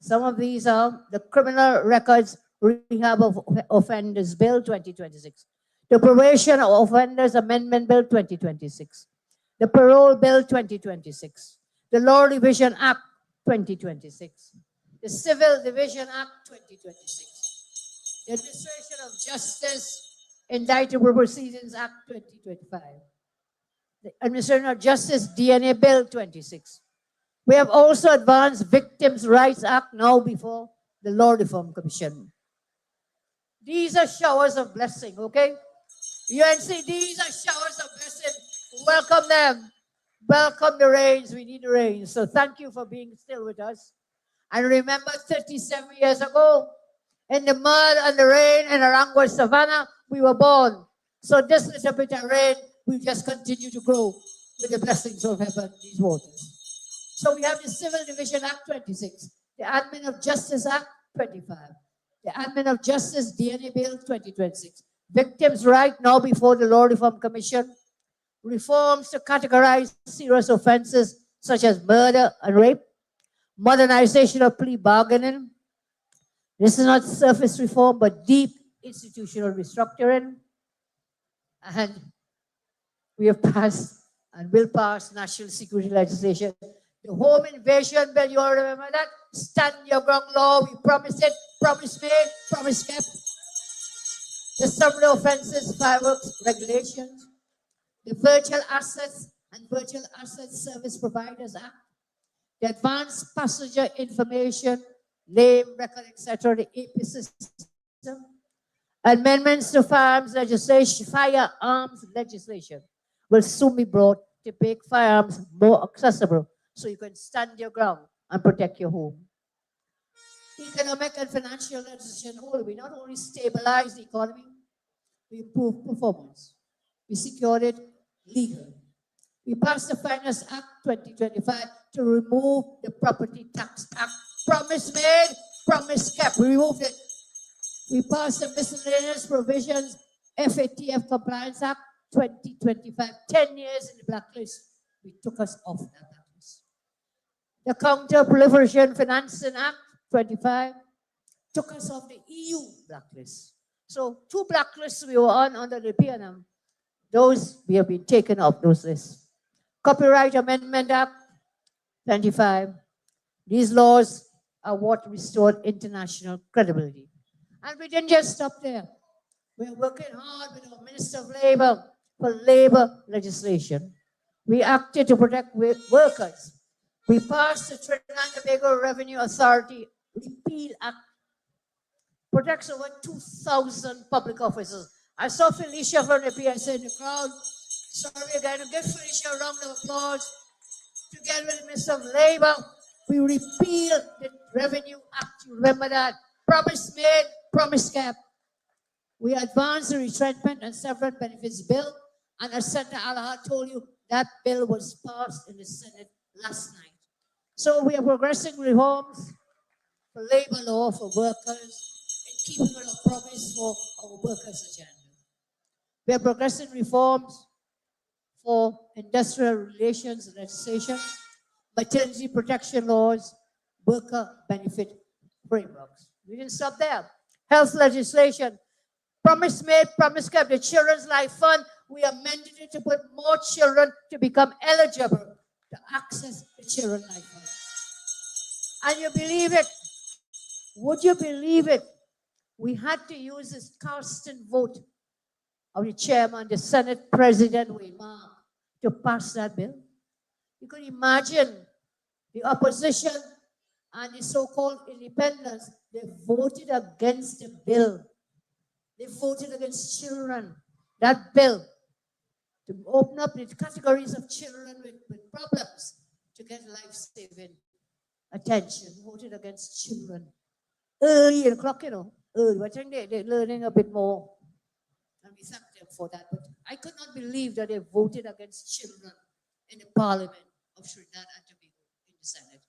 Some of these are the Criminal Records Rehab of Offenders Bill 2026, the Probation of Offenders Amendment Bill 2026, the Parole Bill 2026, the Law Division Act 2026, the Civil Division Act 2026, the Administration of Justice Indictable Proceedings Act 2025, the Administration of Justice DNA Bill 26. We have also advanced Victims' Rights Act now before the Law Reform Commission. These are showers of blessing, okay? UNC, these are showers of blessing. Welcome them. Welcome the rains. We need the rains. So thank you for being still with us. And remember 37 years ago, in the mud and the rain in Arangua Savannah, we were born. So this little bit of rain will just continue to grow with the blessings of heaven, these waters. So we have the Civil Division Act 26, the Admin of Justice Act 25, the Admin of Justice DNA Bill 2026, Victims' Right now before the Law Reform Commission, reforms to categorize serious offenses such as murder and rape, modernization of plea bargaining. This is not surface reform, but deep institutional restructuring. And we have passed and will pass national security legislation. The home invasion bill, you all remember that? Stand your ground law, we promised it, promise made, promise kept. The summary offenses, fireworks regulations, the Virtual Assets and Virtual Asset Service Providers Act, the Advanced Passenger Information, Name, Record, etc., the AP system, amendments to firearms legislation will soon be brought to make firearms more accessible so you can stand your ground and protect your home. Economic and financial legislation, we not only stabilize the economy, we improve performance. We secured it legally. We passed the Finance Act 2025 to remove the Property Tax Act. Promise made, promise kept. We removed it. We passed the Miscellaneous Provisions FATF Compliance Act 2025. 10 years in the blacklist. We took us off that blacklist. The Counter-Proliferation Financing Act 25 took us off the EU blacklist. So 2 blacklists we were on under the PNM. Those we have been taken off those lists. Copyright Amendment Act 25. These laws are what restored international credibility. And we didn't just stop there. We're working hard with our Minister of Labor for labor legislation. We acted to protect workers. We passed the Trinidad and Tobago Revenue Authority Repeal Act. Protects over 2,000 public officers. I saw Felicia from the PSA in the crowd. Sorry again, to give Felicia a round of applause. Together with the Minister of Labor, we repealed the Revenue Act. You remember that? Promise made, promise kept. We advanced the Retrenchment and Severance Benefits Bill, and as Senator Alaha told you, that bill was passed in the Senate last night. So we are progressing reforms for labor law for workers, keeping with our promise for our workers' agenda. We are progressing reforms for industrial relations legislation, maternity protection laws, worker benefit frameworks. We didn't stop there. Health legislation, promise made, promise kept. The Children's Life Fund we amended it to put more children to become eligible to access the Children Life Fund. And you believe it? Would you believe it? We had to use this constant vote of the chairman, the Senate President Weimar, to pass that bill. You could imagine the opposition and the so-called independents, they voted against the bill. They voted against children. That bill to open up the categories of children with problems to get life-saving attention, voted against children. Early in the clock, early. I think they're learning a bit more. And we thank them for that. But I could not believe that they voted against children in the Parliament of Trinidad and Tobago in the Senate.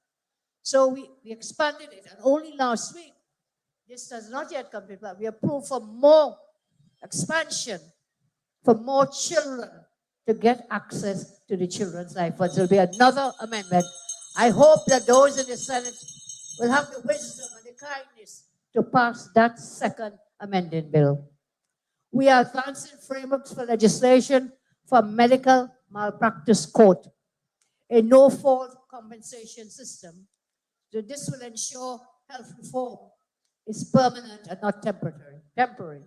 So we expanded it. And only last week, this does not yet come to pass. We approved for more expansion, for more children to get access to the Children's Life Fund. So there will be another amendment. I hope that those in the Senate will have the wisdom and the kindness to pass that second amending bill. We are advancing frameworks for legislation for medical malpractice court, a no-fault compensation system. So this will ensure health reform is permanent and not temporary.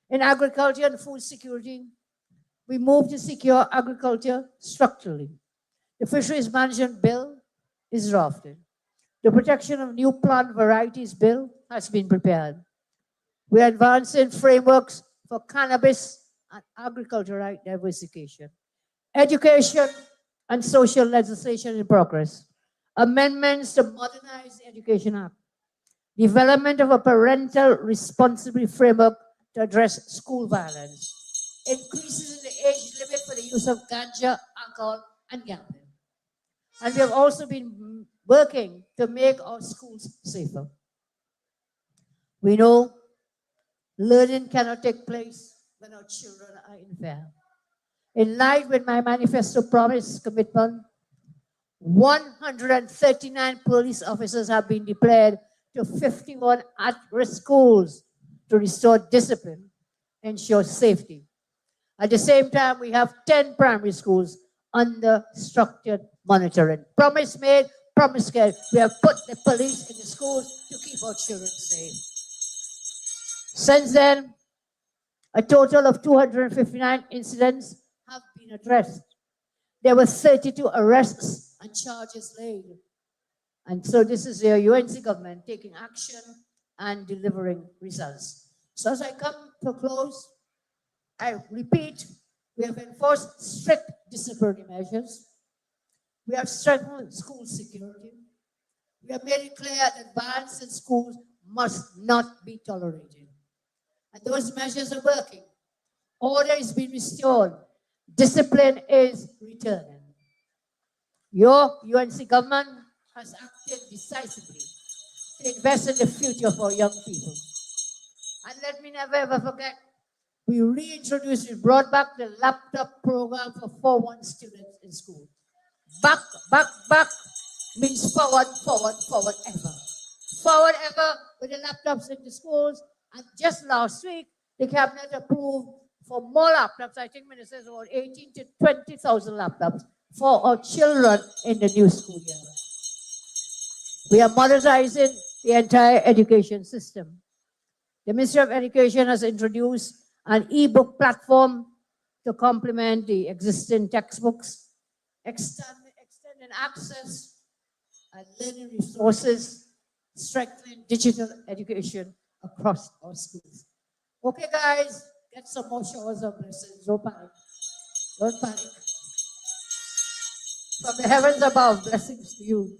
In agriculture and food security, we move to secure agriculture structurally. The Fisheries Management Bill is drafted. The Protection of New Plant Varieties Bill has been prepared. We are advancing frameworks for cannabis and agricultural diversification. Education and social legislation in progress. Amendments to modernize the Education Act. Development of a parental responsibility framework to address school violence. Increases in the age limit for the use of ganja, alcohol, and gambling. And we have also been working to make our schools safer. We know learning cannot take place when our children are in fear. In line with my manifesto promise commitment, 139 police officers have been deployed to 51 at-risk schools to restore discipline, ensure safety. At the same time, we have 10 primary schools under structured monitoring. Promise made, promise kept. We have put the police in the schools to keep our children safe. Since then, a total of 259 incidents have been addressed. There were 32 arrests and charges laid. And so this is the UNC government taking action and delivering results. So as I come to a close, I repeat, we have enforced strict disciplinary measures. We have strengthened school security. We have made it clear that violence in schools must not be tolerated. And those measures are working. Order is being restored. Discipline is returning. Your UNC government has acted decisively to invest in the future of our young people. And let me never ever forget, we brought back the laptop program for 4-1 students in school. Back means forward ever. Forward ever with the laptops in the schools. And just last week, the cabinet approved for more laptops. I think Minister says about 18 to 20,000 laptops for our children in the new school year. We are modernizing the entire education system. The Ministry of Education has introduced an e-book platform to complement the existing textbooks, extending access and learning resources, strengthening digital education across our schools. Okay, guys, get some more showers of blessings. Don't panic. Don't panic. From the heavens above, blessings to you.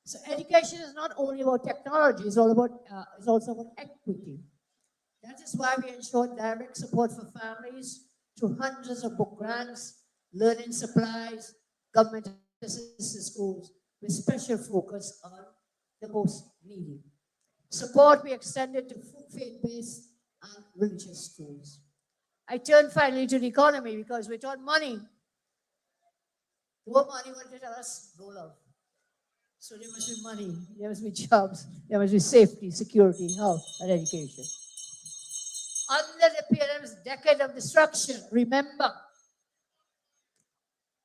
So education is not only about technology, it's also about equity. That is why we ensure direct support for families through hundreds of book grants, learning supplies, government assisted schools, with special focus on the most needy. Support we extended to faith-based and religious schools. I turn finally to the economy because without money, no money will tell us no love. So there must be money, there must be jobs, there must be safety, security, health, and education. Under the PLM's decade of destruction, remember,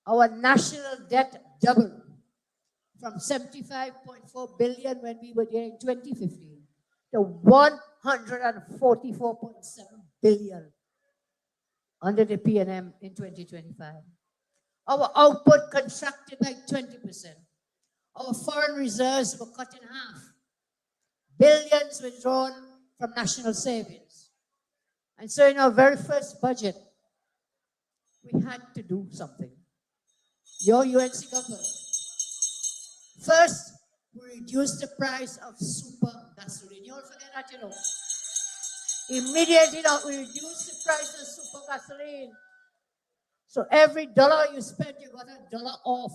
our national debt doubled from 75.4 billion when we were there in 2015 to 144.7 billion under the PNM in 2025. Our output contracted by 20%. Our foreign reserves were cut in half. Billions withdrawn from national savings. And so in our very first budget, we had to do something. Your UNC government. First, we reduced the price of super gasoline. You all forget that, you know. Immediately, we reduced the price of super gasoline. So every dollar you spend, you got $1 off.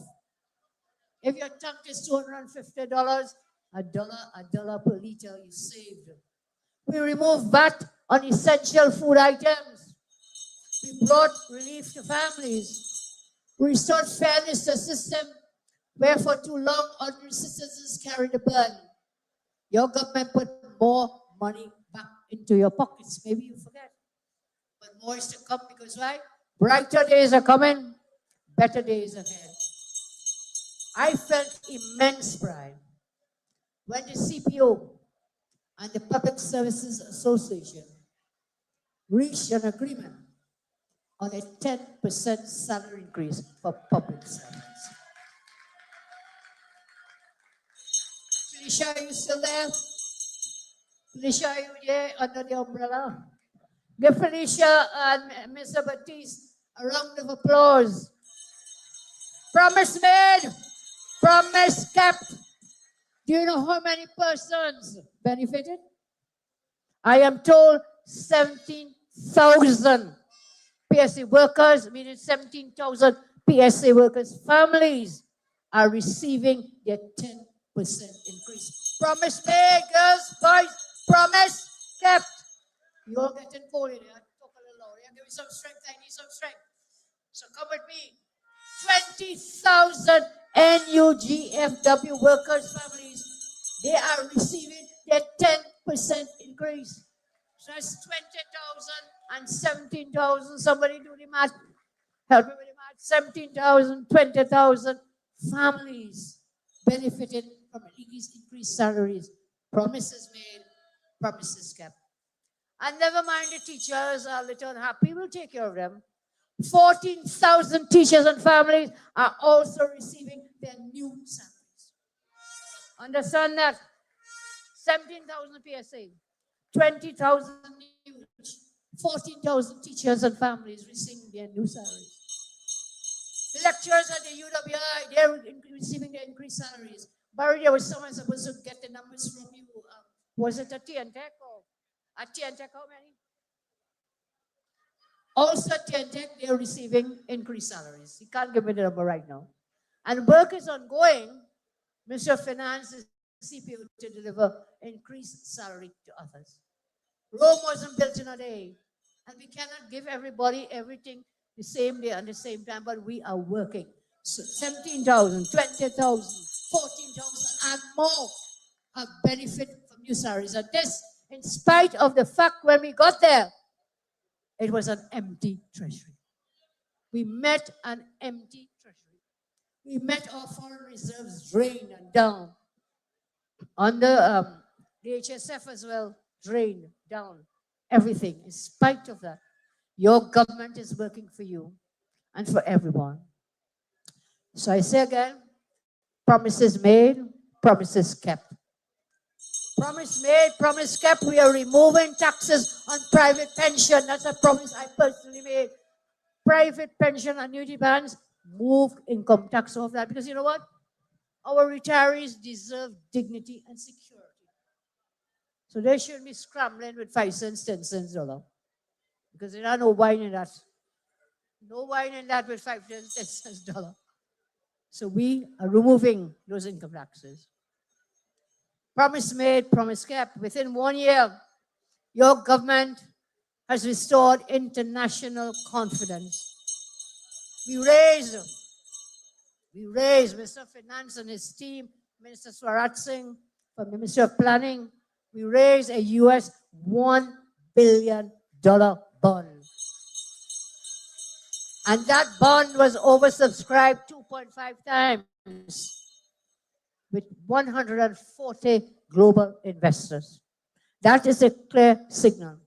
If your tank is $250, $1 per liter you saved. We removed VAT on essential food items. We brought relief to families. We restored fairness to the system where for too long ordinary citizens carried the burden. Your government put more money back into your pockets. Maybe you forget. But more is to come because why? Brighter days are coming, better days ahead. I felt immense pride when the CPO and the Public Services Association reached an agreement on a 10% salary increase for public servants. Felicia, are you still there? Felicia, are you there under the umbrella? Give Felicia and Mr. Batiste a round of applause. Promise made, promise kept. Do you know how many persons benefited? I am told 17,000 PSA workers, meaning 17,000 PSA workers' families are receiving their 10% increase. Promise made, girls, boys, promise kept. You all getting cold in here. Talk a little louder. Give me some strength. I need some strength. So come with me. 20,000 NUGFW workers' families, they are receiving their 10% increase. So that's 20,000 and 17,000. Somebody do the math. Help me with the math. 17,000, 20,000 families benefited from increased salaries. Promises made, promises kept. And never mind the teachers are a little unhappy. We'll take care of them. 14,000 teachers and families are also receiving their new salaries. Understand that? 17,000 PSA, 20,000 new, 14,000 teachers and families receiving their new salaries. The lecturers at the UWI, they're receiving their increased salaries. Barry, there was someone supposed to get the numbers from you. Was it at TNTech or at TNTech? How many? Also at TNTech, they're receiving increased salaries. You can't give me the number right now. And work is ongoing. Mr. Finance is CPO to deliver increased salary to others. Rome wasn't built in a day. And we cannot give everybody everything the same day and the same time, but we are working. So 17,000, 20,000, 14,000 and more have benefit from new salaries. And this, in spite of the fact when we got there, it was an empty treasury. We met an empty treasury. We met our foreign reserves drained and down. Under the HSF as well, drained down. Everything. In spite of that, your government is working for you and for everyone. So I say again, promises made, promises kept. Promise made, promise kept. We are removing taxes on private pension. That's a promise I personally made. Private pension annuity plans, move income tax off that. Because you know what? Our retirees deserve dignity and security. So they shouldn't be scrambling with 5 cents, 10 cents dollar. Because there are no wine in that. No wine in that with 5 cents, 10 cents dollar. So we are removing those income taxes. Promise made, promise kept. Within 1 year, your government has restored international confidence. We raised Mr. Finance and his team, Minister Swarat Singh from the Ministry of Planning, we raised a US $1 billion bond. And that bond was oversubscribed 2.5 times with 140 global investors. That is a clear signal.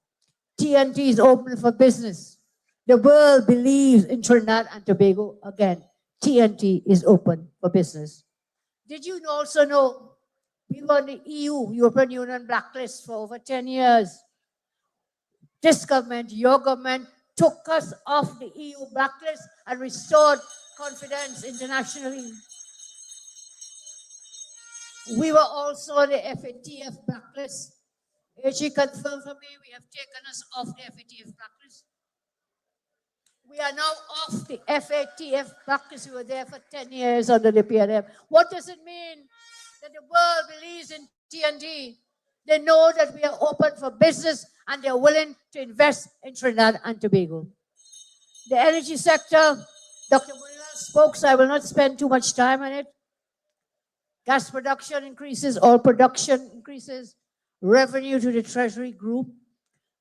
TNT is open for business. The world believes in Trinidad and Tobago again. TNT is open for business. Did you also know we were on the EU, European Union blacklist for over 10 years? This government, your government, took us off the EU blacklist and restored confidence internationally. We were also on the FATF blacklist. AG confirmed for me we have taken us off the FATF blacklist. We are now off the FATF blacklist. We were there for 10 years under the PNM. What does it mean? That the world believes in TNT. They know that we are open for business and they're willing to invest in Trinidad and Tobago. The energy sector, Dr. Murila spoke, so I will not spend too much time on it. Gas production increases, oil production increases, revenue to the Treasury grew.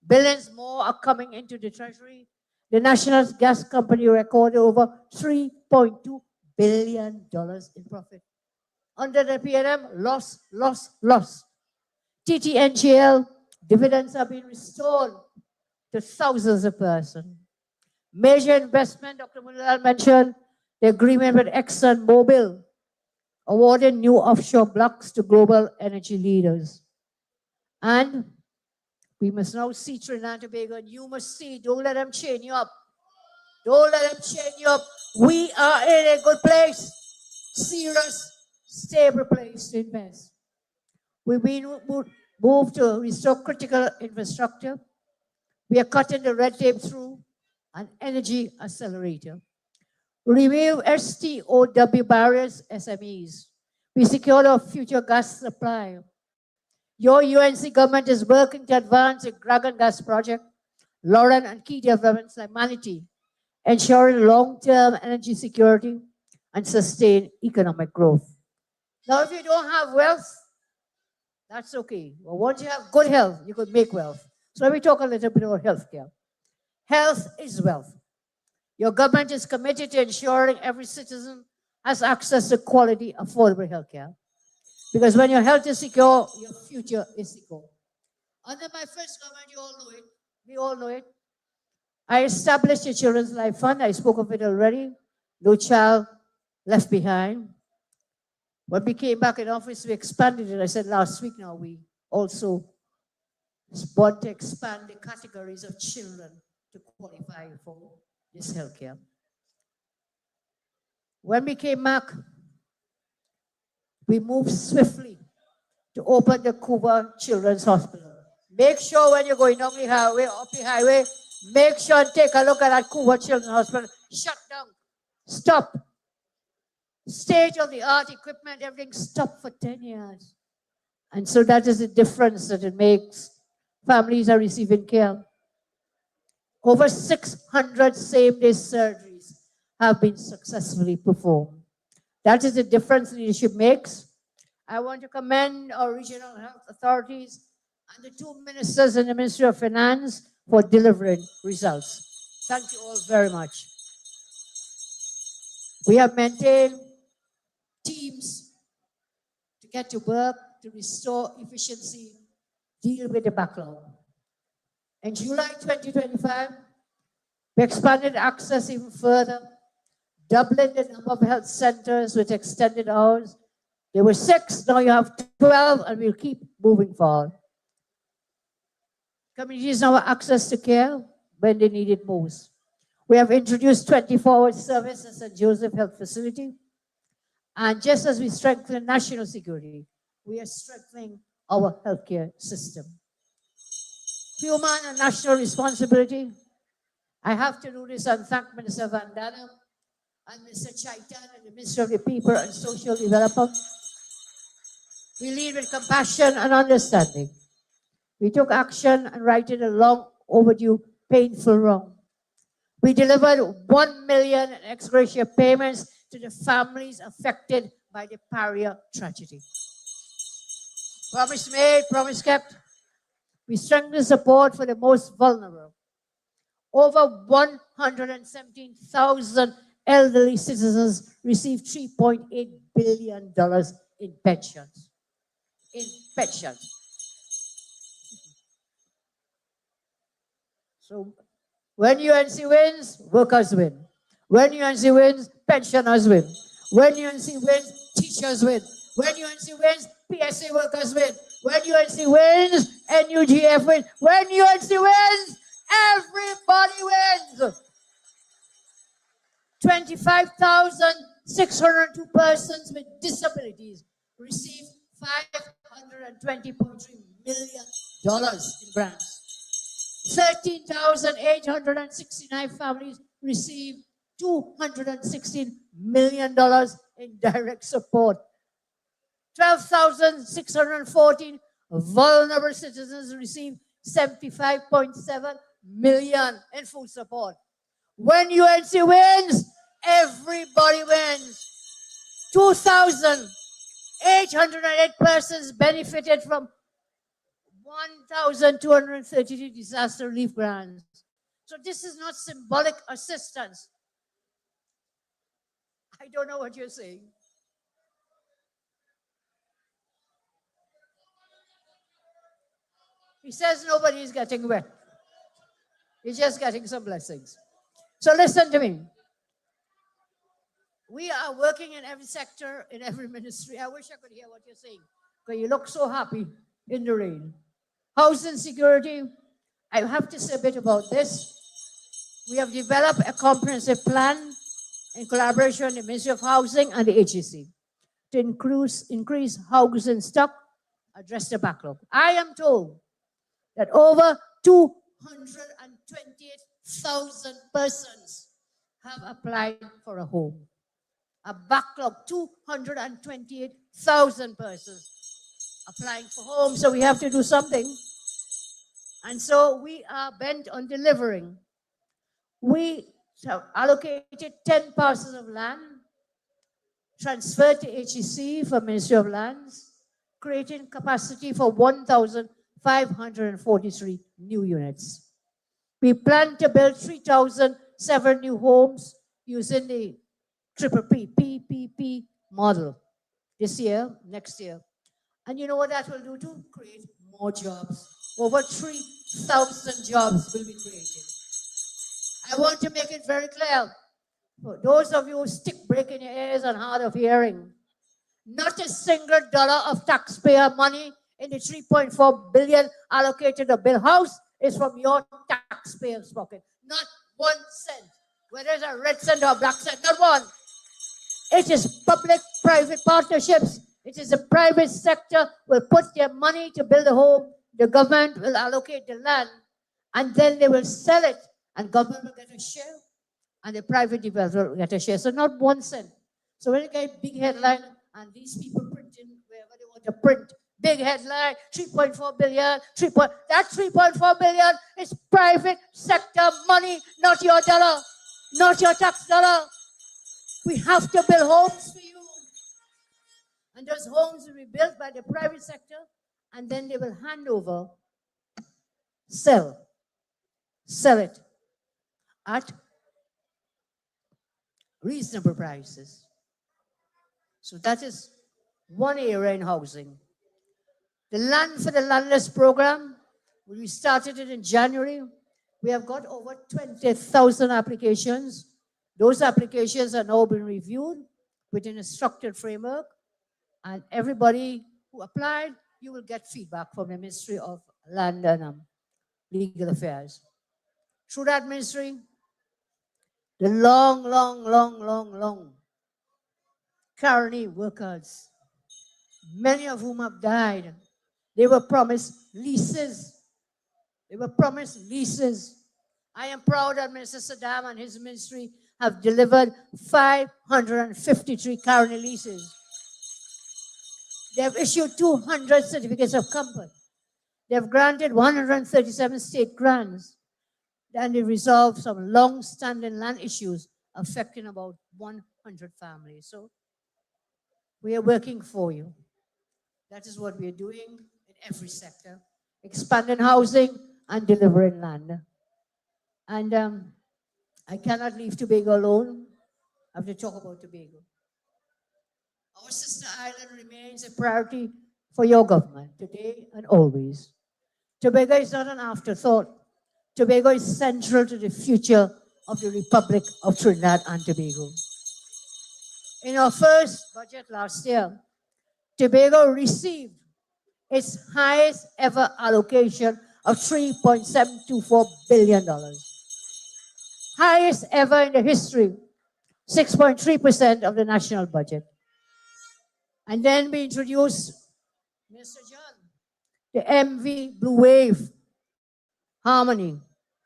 Billions more are coming into the Treasury. The National Gas Company recorded over $3.2 billion in profit. Under the PNM, loss. TTNGL, dividends have been restored to thousands of persons. Major investment, Dr. Mulal mentioned, the agreement with ExxonMobil, awarding new offshore blocks to global energy leaders. And we must now see Trinidad and Tobago, and you must see, don't let them chain you up. Don't let them chain you up. We are in a good place, serious, stable place to invest. We've been moved to restore critical infrastructure. We are cutting the red tape through an energy accelerator. Remove STOW barriers, SMEs. We secured our future gas supply. Your UNC government is working to advance the Dragon Gas project, Lauren and key developments like Manatee, ensuring long-term energy security and sustained economic growth. Now, if you don't have wealth, that's okay. Well, once you have good health, you could make wealth. So let me talk a little bit about healthcare. Health is wealth. Your government is committed to ensuring every citizen has access to quality, affordable healthcare. Because when your health is secure, your future is secure. Under my first government, you all know it. We all know it. I established a Children's Life Fund. I spoke of it already. No child left behind. When we came back in office, we expanded it. I said last week now, we also want to expand the categories of children to qualify for this healthcare. When we came back, we moved swiftly to open the Cuba Children's Hospital. Make sure when you're going down the highway, up the highway, make sure and take a look at that Cuba Children's Hospital. Shut down. Stop. State-of-the-art equipment, everything stopped for 10 years. And so that is the difference that it makes. Families are receiving care. Over 600 same-day surgeries have been successfully performed. That is the difference leadership makes. I want to commend our regional health authorities and the two ministers in the Ministry of Finance for delivering results. Thank you all very much. We have maintained teams to get to work, to restore efficiency, deal with the backlog. In July 2025, we expanded access even further, doubling the number of health centers with extended hours. There were 6, now you have 12, and we'll keep moving forward. Communities now have access to care when they need it most. We have introduced 24-hour service at St. Joseph Health Facility. And just as we strengthen national security, we are strengthening our healthcare system. Human and national responsibility. I have to do this and thank Minister Vandana and Mr. Chaitan and the Minister of the People and Social Development. We lead with compassion and understanding. We took action and righted a long overdue, painful wrong. We delivered 1 million in ex gratia payments to the families affected by the Paria tragedy. Promise made, promise kept. We strengthened support for the most vulnerable. over 117,000 elderly citizens receive $3.8 billion in pensions. In pensions. So when UNC wins, workers win. When UNC wins, pensioners win. When UNC wins, teachers win. When UNC wins, PSA workers win. When UNC wins, NUGF wins. When UNC wins, everybody wins. 25,602 persons with disabilities receive $520.3 million in grants. 13,869 families receive $216 million in direct support. 12,614 vulnerable citizens receive $75.7 million in food support. When UNC wins, everybody wins. 2,808 persons benefited from 1,233 disaster relief grants. So this is not symbolic assistance. I don't know what you're saying. He says nobody is getting wet. He's just getting some blessings. So listen to me. We are working in every sector, in every ministry. I wish I could hear what you're saying, because you look so happy in the rain. Housing security, I have to say a bit about this. We have developed a comprehensive plan in collaboration with the Ministry of Housing and the HEC to increase housing stock, address the backlog. I am told that over 228,000 persons have applied for a home. A backlog, 228,000 persons applying for homes. So we have to do something. And so we are bent on delivering. We have allocated 10 parcels of land, transferred to HEC for Ministry of Lands, creating capacity for 1,543 new units. We plan to build 3,007 new homes using the PPP model this year, next year. And you know what that will do to create more jobs. Over 3,000 jobs will be created. I want to make it very clear, for those of you who stick brick in your ears and hard of hearing, not a single dollar of taxpayer money in the 3.4 billion allocated to build house is from your taxpayers' pocket. Not 1 cent. Whether it's a red cent or a black cent, not one. It is public-private partnerships. It is the private sector will put their money to build a home. The government will allocate the land, and then they will sell it, and government will get a share, and the private developer will get a share. So not 1 cent. So when you get big headline, and these people printing wherever they want to print, big headline, 3.4 billion, that 3.4 billion is private sector money, not your dollar, not your tax dollar. We have to build homes for you. And those homes will be built by the private sector, and then they will hand over, sell it at reasonable prices. So that is one area in housing. The Land for the Landless program, we started it in January. We have got over 20,000 applications. Those applications are now being reviewed within a structured framework. And everybody who applied, you will get feedback from the Ministry of Land and Legal Affairs. Through that ministry, the long colony workers, many of whom have died, they were promised leases. I am proud that Minister Saddam and his ministry have delivered 553 colony leases. They have issued 200 certificates of comfort. They have granted 137 state grants. And they resolved some long-standing land issues affecting about 100 families. So we are working for you. That is what we are doing in every sector, expanding housing and delivering land. And I cannot leave Tobago alone. I have to talk about Tobago. Our sister island remains a priority for your government today and always. Tobago is not an afterthought. Tobago is central to the future of the Republic of Trinidad and Tobago. In our first budget last year, Tobago received its highest ever allocation of $3.724 billion. Highest ever in the history, 6.3% of the national budget. And then we introduced, Mr. John, the MV Blue Wave Harmony.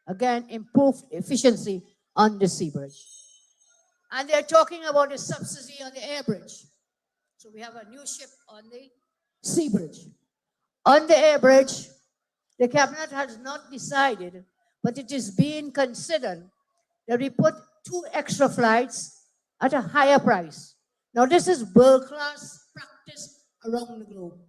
Again, improved efficiency on the sea bridge. And they're talking about the subsidy on the air bridge. So we have a new ship on the sea bridge. On the air bridge, the cabinet has not decided, but it is being considered that we put 2 extra flights at a higher price. Now, this is world-class practice around the globe.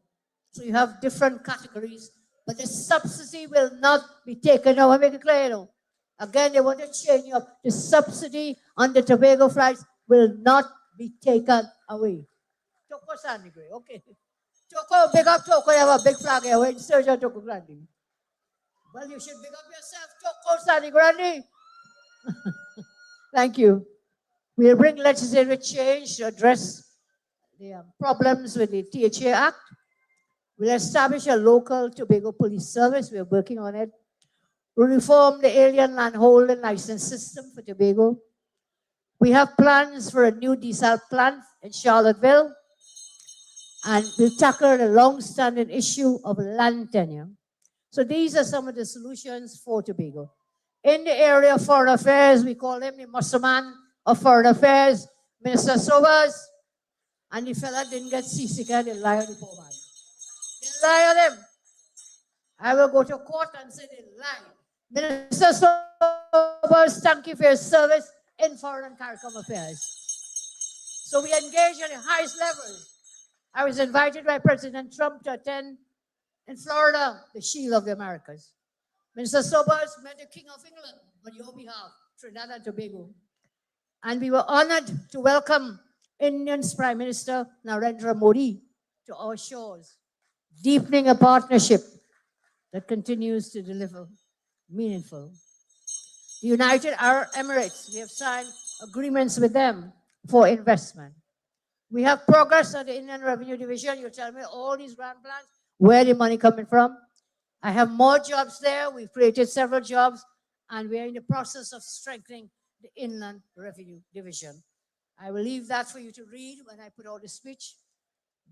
So you have different categories, but the subsidy will not be taken away. Make it clear, you know. Again, they want to change up. The subsidy on the Tobago flights will not be taken away. Toko Sandigre, okay. Toko, big up Toko, you have a big flag here. We're in search of Toko Grande. Well, you should big up yourself, Toko Sandigre. Thank you. We'll bring legislative change to address the problems with the THA Act. We'll establish a local Tobago police service. We're working on it. We'll reform the alien landholding license system for Tobago. We have plans for a new desal plant in Charlottesville. And we'll tackle the long-standing issue of land tenure. So these are some of the solutions for Tobago. In the area of foreign affairs, we call him the muscle man of foreign affairs, Minister Sobers. And the fella didn't get seasick, they lie on the poor man. They lie on him. I will go to court and say they lie. Minister Sobers, thank you for your service in foreign and CARICOM affairs. So we engage at the highest level. I was invited by President Trump to attend in Florida, the Shield of the Americas. Minister Sobers met the King of England on your behalf, Trinidad and Tobago. And we were honored to welcome India's Prime Minister Narendra Modi to our shores, deepening a partnership that continues to deliver meaningful. The United Arab Emirates, we have signed agreements with them for investment. We have progress on the Indian Revenue Division. You tell me all these grand plans, where the money coming from? I have more jobs there. We've created several jobs, and we're in the process of strengthening the Inland Revenue Division. I will leave that for you to read when I put out the speech,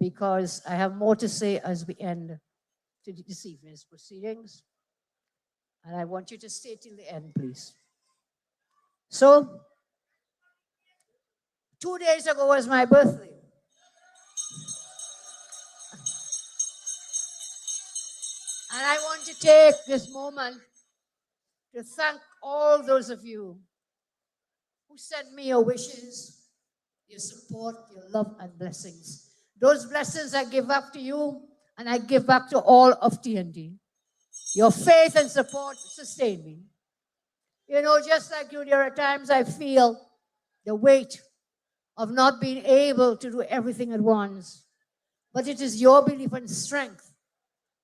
because I have more to say as we end this evening's proceedings. And I want you to stay till the end, please. So, 2 days ago was my birthday. And I want to take this moment to thank all those of you who sent me your wishes, your support, your love, and blessings. Those blessings I give back to you, and I give back to all of TNT. Your faith and support sustain me. You know, just like you, there are times I feel the weight of not being able to do everything at once. But it is your belief and strength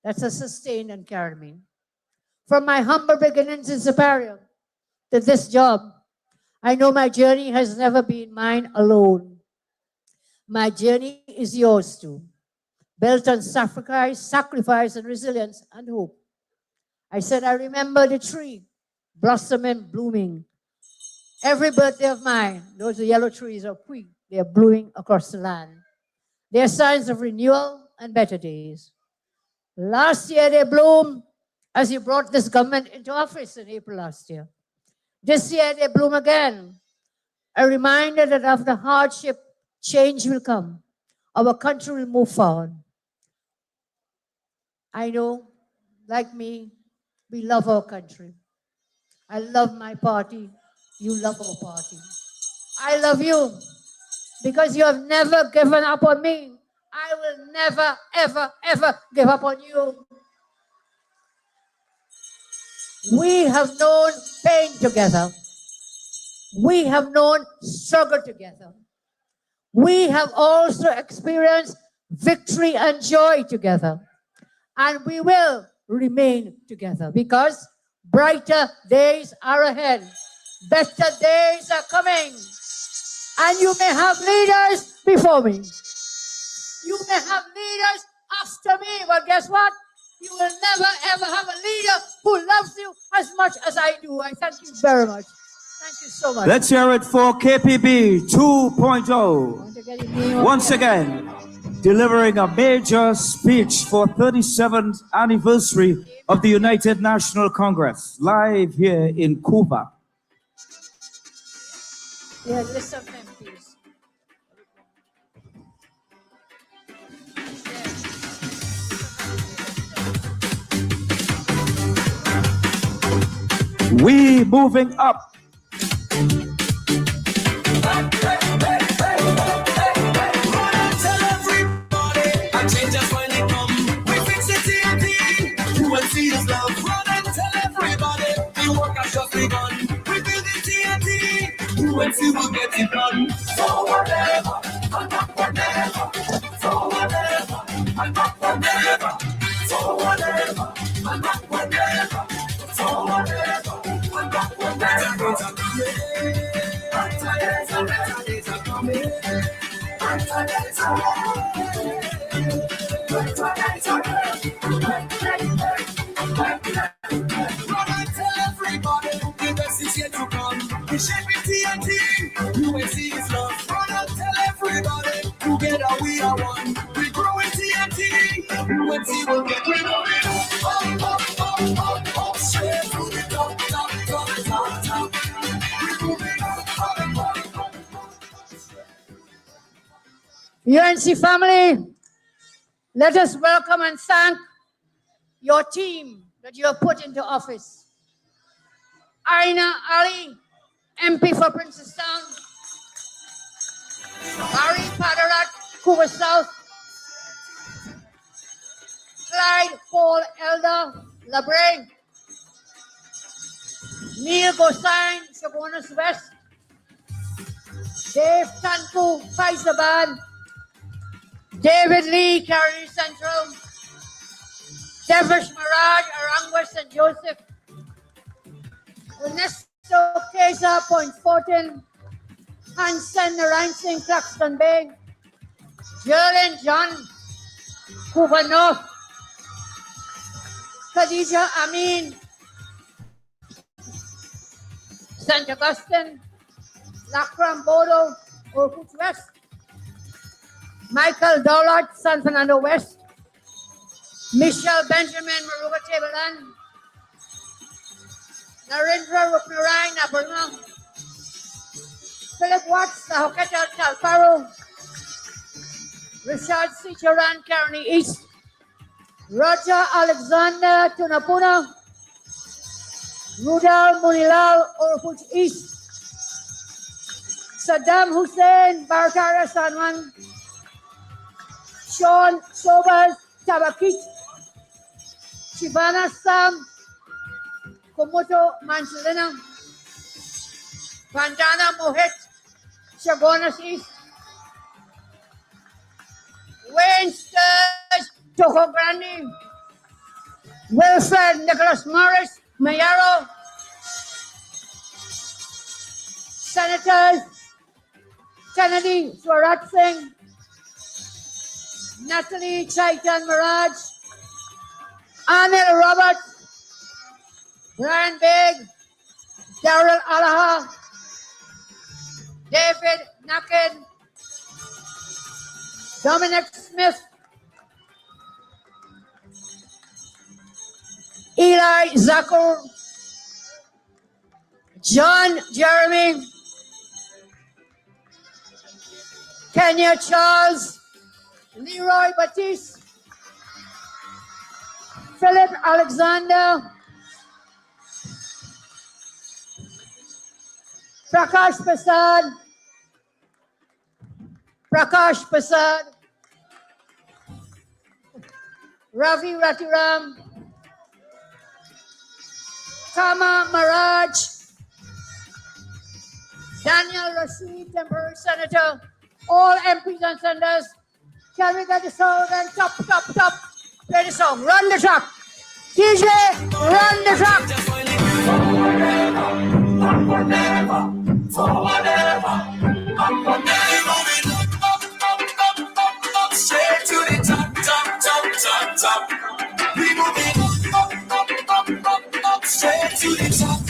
that has sustained and carried me. From my humble beginnings in Superior to this job, I know my journey has never been mine alone. My journey is yours too, built on sacrifice, and resilience and hope. I said, I remember the tree, blossoming, blooming. Every birthday of mine, those yellow trees are quick. They are blooming across the land. They are signs of renewal and better days. Last year, they bloomed as you brought this government into office in April last year. This year, they bloom again. A reminder that after hardship, change will come. Our country will move forward. I know, like me, we love our country. I love my party. You love our party. I love you because you have never given up on me. I will never, ever, ever give up on you. We have known pain together. We have known struggle together. We have also experienced victory and joy together. And we will remain together because brighter days are ahead. Better days are coming. And you may have leaders before me. You may have leaders after me, but guess what? You will never ever have a leader who loves you as much as I do. I thank you very much. Thank you so much. Let's hear it for KPB 2.0. Want to get your name up Once there? again, delivering a major speech for 37th anniversary of the United National Congress, live here in Cuba. Yeah, listen to him, please. We moving up. Tell everybody, a change just finally come. We fix the TNT. UNC is love. Run and tell everybody, the work has just begun. We build the TNT. UNC will get it done. So whatever, and not whatever. So whatever, and not whatever. So whatever, and not whatever. So whatever, and not whatever. Better days are coming. Better days are Run and tell everybody the best is yet to come. We shape it TNT, UNC is love. Run and tell everybody together we are one. We grow in TNT, UNC will get rid of it. Up, straight to the top. We're moving up. UNC family, let us welcome and thank your team that you have put into office. Aina Ali, MP for Princestown. Barry Padarat, Cuba South. Clyde Paul Elder, Labre. Neil Gosain, Chabonas West. Dave Tanku, Faisaban. David Lee, Carolina Central. Devish Maraj, Arangwa St. Joseph. Ernesto Kesa, Point Fortin. Hansen Narain Claxton Bay. Jerlin John, Cuba North. Khadija Amin, St. Augustine. Lakram Bodo, Orkut West. Michael Dollard, San Fernando West. Michelle Benjamin, Maruga Tableland. Narendra Rupnarai, Naburma. Philip Watts, Nahoketa, Talparo. Richard Sicharan, Carney East. Roger Alexander, Tunapuna. Rudal Munilal, Orkut East. Saddam Hussein, Baratara Sanwan. Sean Sobers, Tabakit. Shivana Sam, Komoto Manchilina. Vandana Mohit, Chagonas East. Wayne Sturge, Toho Grande. Wilfred Nicholas Morris, Mayaro. Senators Kennedy Swarat Singh, Natalie Chaitan Maraj, Anil Roberts, Brian Big, Daryl Alaha, David Naked, Dominic Smith, Eli Zakur, John Jeremy, Kenya Charles, Leroy Batiste, Philip Alexander, Prakash Prasad, Ravi Ratiram, Kama Maraj, Daniel Rashid, temporary senator, all MPs and senators. Can we get the song and top. Play the song. Run the track. DJ, run the track. Straight to the top. We moving up, straight to the top.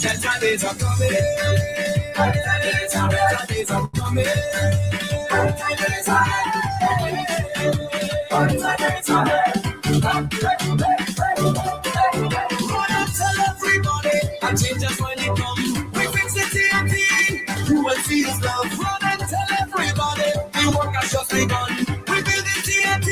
Better days are coming. Better days are coming. Better days are Wanna tell everybody, I change just when it come. We fix the TNT. UNC is love. Run and tell everybody, the work has just begun. We build the TNT.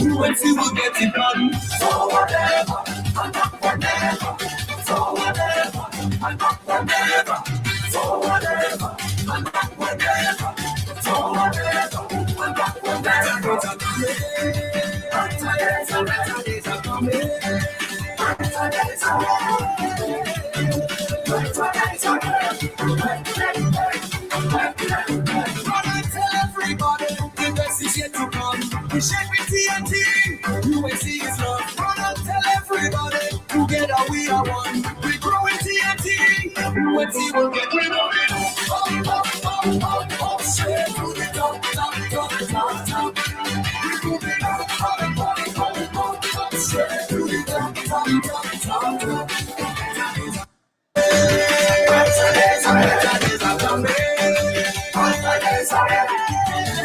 UNC will get it done. So whatever, and not whatever. So whatever, and not whatever. So whatever, and not whatever. So whatever, and not whatever. Better days are coming. Better days are Run and tell everybody, the best is yet to come. We shake with TNT, UNC is love. Run and tell everybody, together we are one. We grow with TNT, UNC will get rid of it. Up, straight to the top. We moving up, straight to the top. Better days are coming. Better days are straight to the top.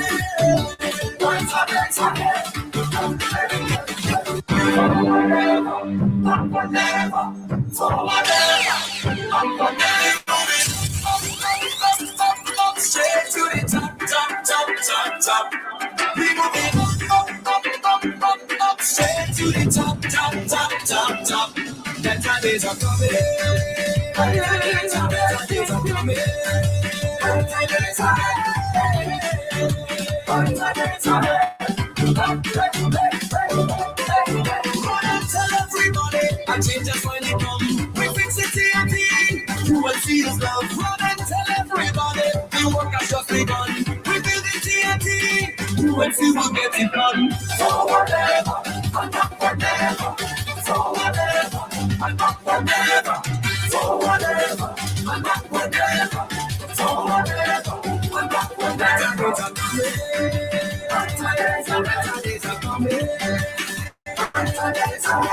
We moving up, straight to the top. Better days are coming. Better days are coming. Better days are Wanna tell everybody, I change just when it come. We fix the TNT. UNC is love. Run and tell everybody, the work has just begun. We build the TNT. UNC will get it done. So whatever, and not whatever. So whatever, and not whatever. So whatever, and not whatever. So whatever, and not whatever. Better days are coming. Better days are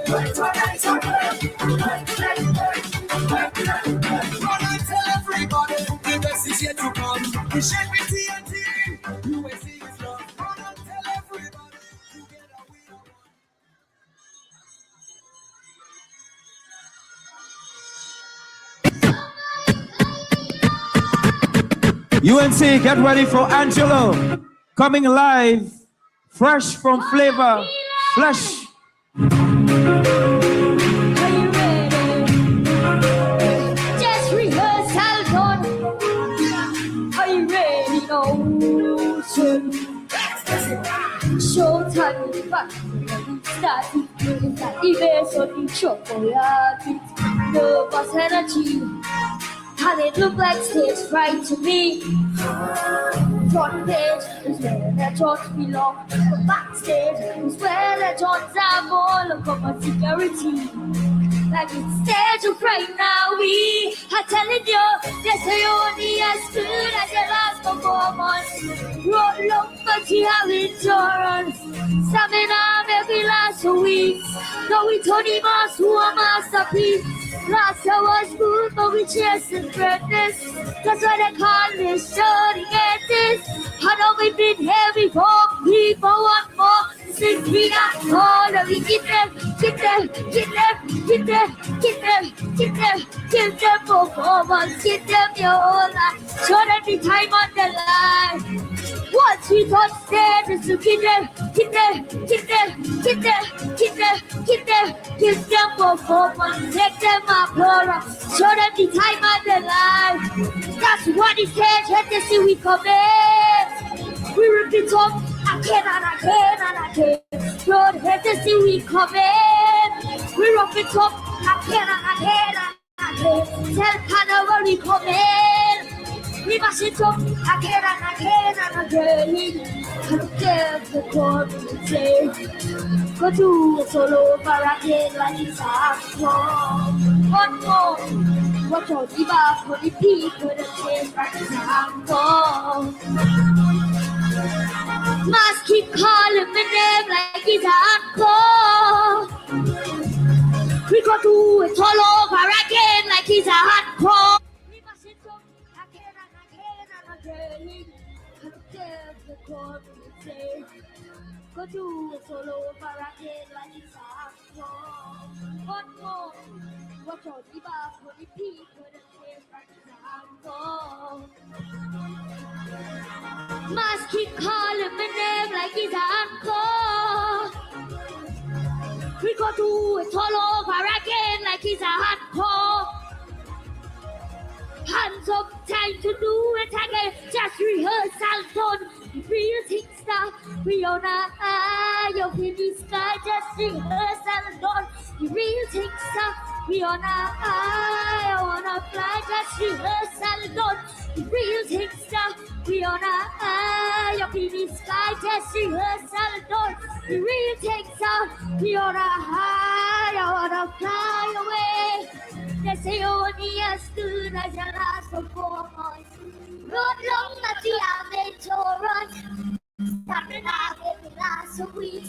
Run and tell everybody, the best is yet to come. We shake with TNT, UNC is love. Run and tell everybody, together we are UNC, get ready for Angelo. Coming live, fresh from Flavor, Flesh. Are you ready? Just rehearsal done. Are you ready? No. Showtime is back. Starting to start the best on the chocolate. Nervous energy. And it looked like stage fright to me. Front page is where the jobs belong. But backstage is where the jobs are more. Look up on security. Like it's stage of right now. We are telling you, yes, you only as good as your last performance. Roll up, but you have endurance. Stamina maybe last a week. Now we Tony Moss, who a masterpiece. Last year was good, but we chasing greatness. That's why they call this shorty get this. I know we've been here before, people want more. Since we got all that we get them performance, get them your whole life. Show them the time on the line. Once we touch stage, is to get them performance, take them applause, show them the time on the line. That's what the stage had to see we come in. We rip it up again and again and again. Road head hate to see we coming. We rough it up again and again and again. Tell Canada we coming. We mash it up again and again and again. And give the community. Go do it all over again like it's a hardcore. One more. Watch out the back for the people that change back to hardcore. Must keep calling my name like it's hardcore. We go do it all over again like it's a hardcore. We must it up again and again. And give the community. Go do it all over again like it's a hardcore. One more. Watch out the back for the people that change back to hardcore. Must keep calling my name like it's hardcore. We go do it all over again like it's a hardcore. Hands up, time to do it again. Just rehearsal done. The real thing start. We on a high up in the sky. Just rehearsal done. The real thing start. We on a high, I wanna fly. Just rehearsal done. The real thing start. We on a high up in the sky. Just rehearsal done. The real thing start. We on a high, I wanna fly away. They say only as good as your last performance. Road long that we have made to run. Starting off every last week.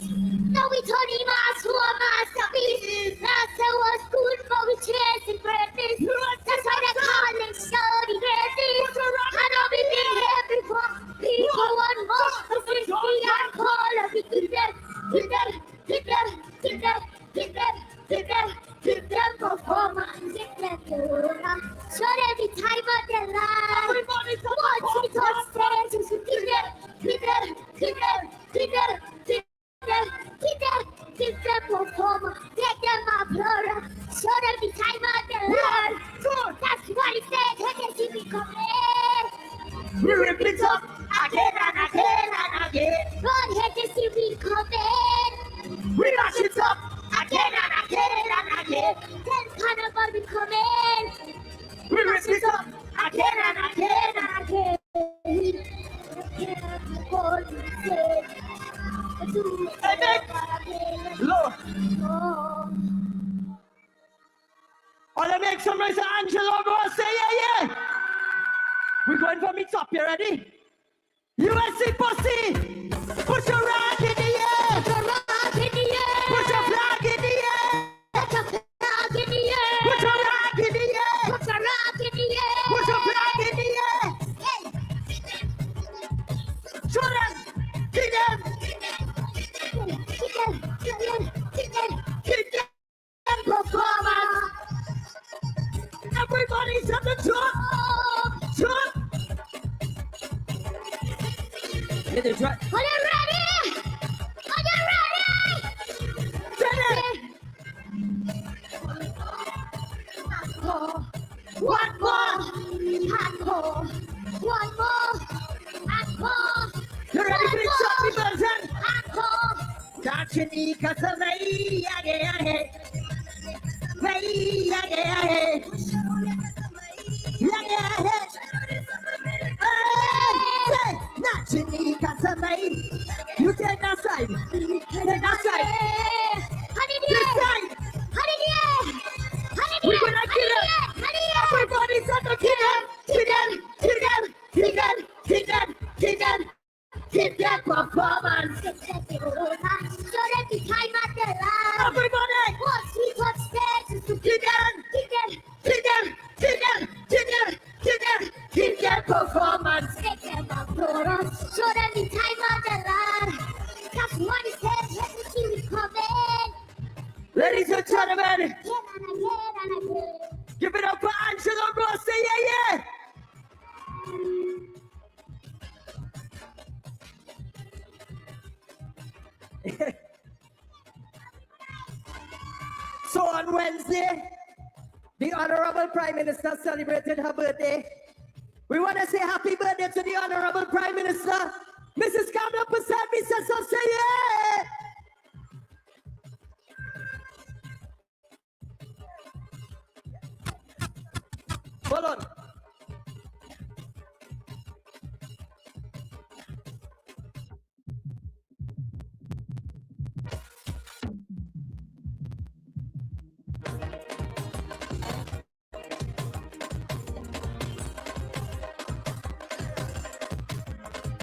Now we turn him out to a masterpiece. Last year was good, but we chasing greatness. That's why they call it study greatness. I know we've been here before. People want more. But we are call up. Give them performance. So every time of their life. Everybody once we touch stage, give them performance. Take them applause. So every time of their life. That's what it says. When they see me coming. We rip it up again and again and again. God hate to see me coming. We mash it up again and again and again. Then Carnival be coming. We mash it up again and again and again. Lord. Wanna make some noise, Angelo, bro. Say yeah, yeah. We're going for me top, you ready? UNC pussy! Put your rock in the air! Put your rock in the air! Put your flag in the air! Put your flag in the air! Put your rock in the air! Put your rock in the air! Put your flag in the air! Show them! Kick them! Kick them! Performance! Everybody's on the truck! Truck! Hit the truck! Are you ready? Are you ready? Ready! One more! Hardcore! One more! Hardcore! You ready for the choppy version? Hardcore! Tachinika Samay, yeah, you take that side. Take that side. This side. We're gonna kill him. Everybody's gonna kill him. Kill them. Kill them. Kill them. Kill them. Kill them. Kill them performance. Everybody. Once we touch stage, Kill them. Kill them. Kill them. Kill them. Kill them. Kill them. Kill them performance. take them up, Lord. Show them the time of the Lord. That's what it says. Let me see it coming. Ladies and gentlemen, Again and again and again. give it up for Angelo Ross. Say yeah, yeah. So on Wednesday, the Honorable Prime Minister celebrated her birthday. We want to say happy birthday to the Honorable Prime Minister. Mrs. Kamala Persad, Mrs. So say yeah.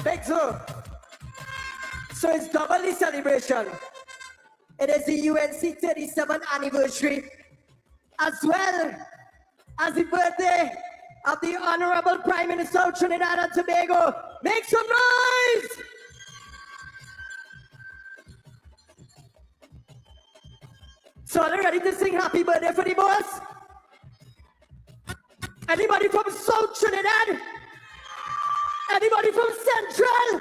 Bexo. So it's double celebration. It is the UNC 37th anniversary, as well as the birthday of the Honorable Prime Minister of Trinidad and Tobago. Make some noise! So are you ready to sing happy birthday for the boss? Anybody from South Trinidad? Anybody from Central?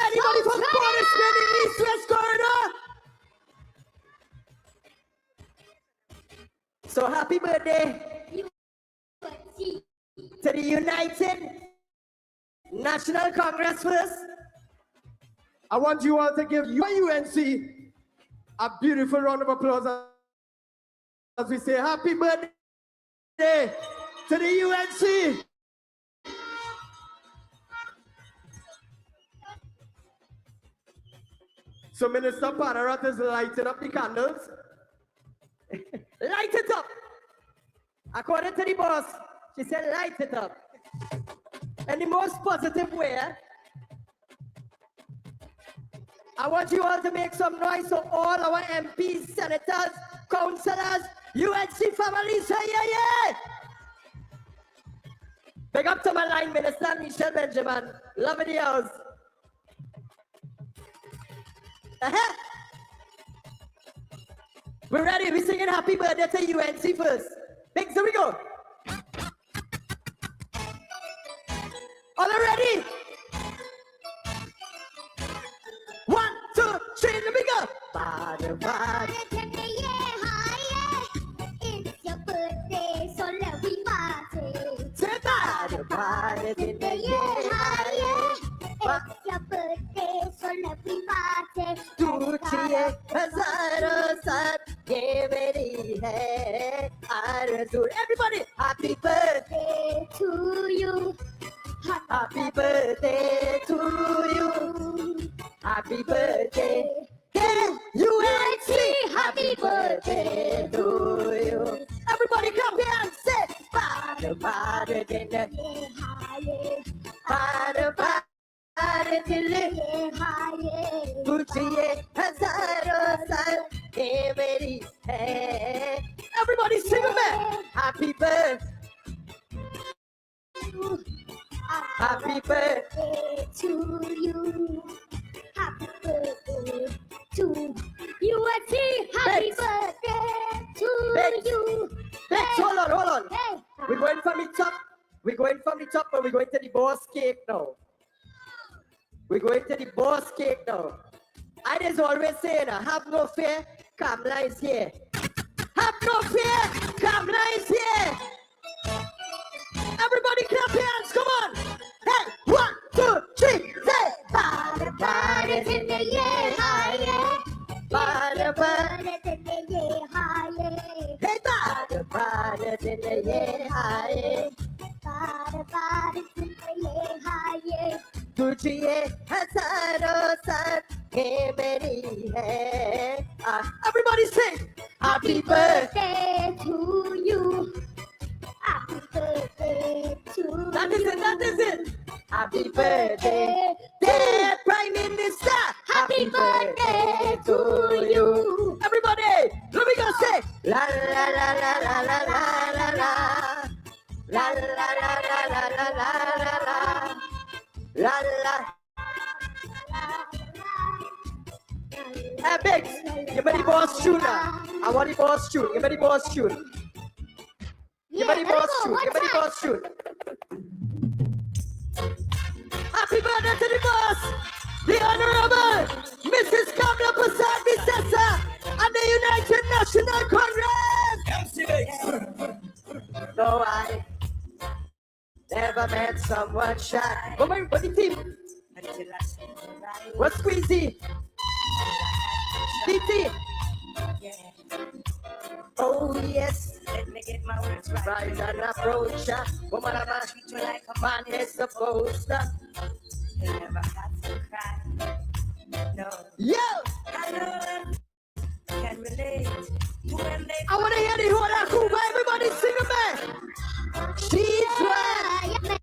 Anybody from Port of Spain, the East-West Corridor? So happy birthday to the United National Congress first. I want you all to give your UNC a beautiful round of applause as we say happy birthday to the UNC. So Minister Panarat is lighting up the candles. Light it up. According to the boss, she said light it up. In the most positive way. I want you all to make some noise so all our MPs, senators, councillors, UNC families say yeah. Big up to my line minister, Michelle Benjamin. Love the house. We're ready. We're singing happy birthday to UNC first. Big, here we go. All ready? 1, 2, 3, let me go. Bada, bada. It's your birthday, so let me party. Say bada, bada, in the year. It's your birthday, so let me party. Tuchiye hazaro sat ye meri hai arzu. Everybody, happy birthday To you, happy birthday to you, happy birthday, yeah, UNC, happy birthday to you. Everybody come here and say, bada bada dinner, bada bada dinner. तुझे हजारों साल ये मेरी है. Everybody sing with me. Happy birthday. Happy birthday to you. Happy birthday to UNC. Happy Bex. birthday to Bex. you. Bex, hold on. Hey. We're going from the top. We're going from the top, but we're going to the boss cake now. We're going to the boss cake now. I just always say, have no fear, Kamla is here. Have no fear, Kamla is here. Everybody clap your hands, come on. Hey, 1, 2, 3, say. Bada, bada, in the year, bada, bada. Hey, bada, bada, in the year, तुझे हजारों साल ये मेरी है. Everybody sing. Happy birthday to you. Happy birthday to That is it. Happy birthday, dear Prime Minister. Happy birthday to you. Everybody, let me go say. La la la la la la la la la. La la la la la la la la la. La la. Hey, Biggs, give me the boss tune now. I want the boss tune. Give me the boss tune. Give me the boss tune. Give me the boss tune. Happy birthday to the boss, the Honorable Mrs. Kamla Prasad Visesa and the United National Congress. No, I never met someone shy. What the team? What's Squeezy? DT. Oh yes, let me get my words right. Rise and approach ya. Woman, I'm a treat you like a man is supposed to. You never have to cry. No. Yo! I know can relate to when they. I want to hear the whole Akuba. Everybody sing it, man. She's right.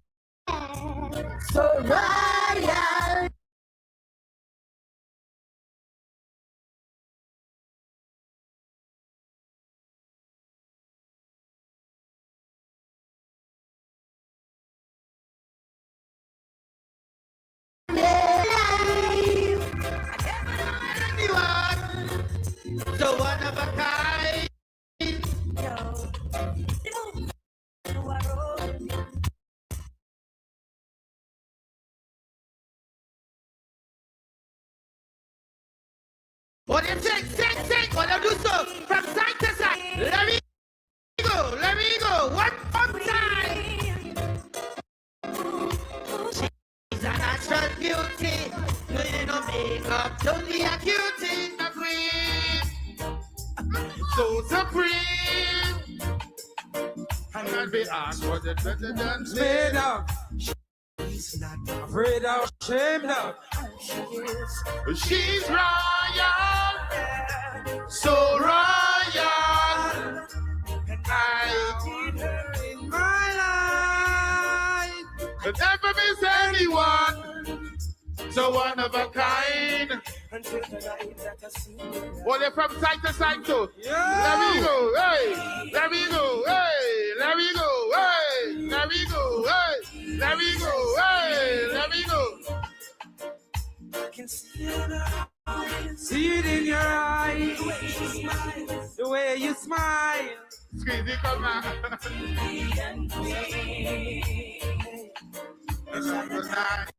So right. What do you think? Think. What do you do so? From side to side. Let me go. One more time. She's a natural beauty. Doing no makeup. Don't be a cutie. Supreme. So supreme. And I'll be asked what the president's made of. She's not afraid of, ashamed of. She's royal, so royal. And I need her in my life. I'll never miss anyone, so one of a kind. Until the night that I see you. Well, they're from side to side too. Yeah. Let me go, hey. Let me go, hey. Let me go, hey. Let me go, hey. Let me go, hey. Let me go. I can see it in your eyes. The way you smile. Squeeze it, come on. It's like the night.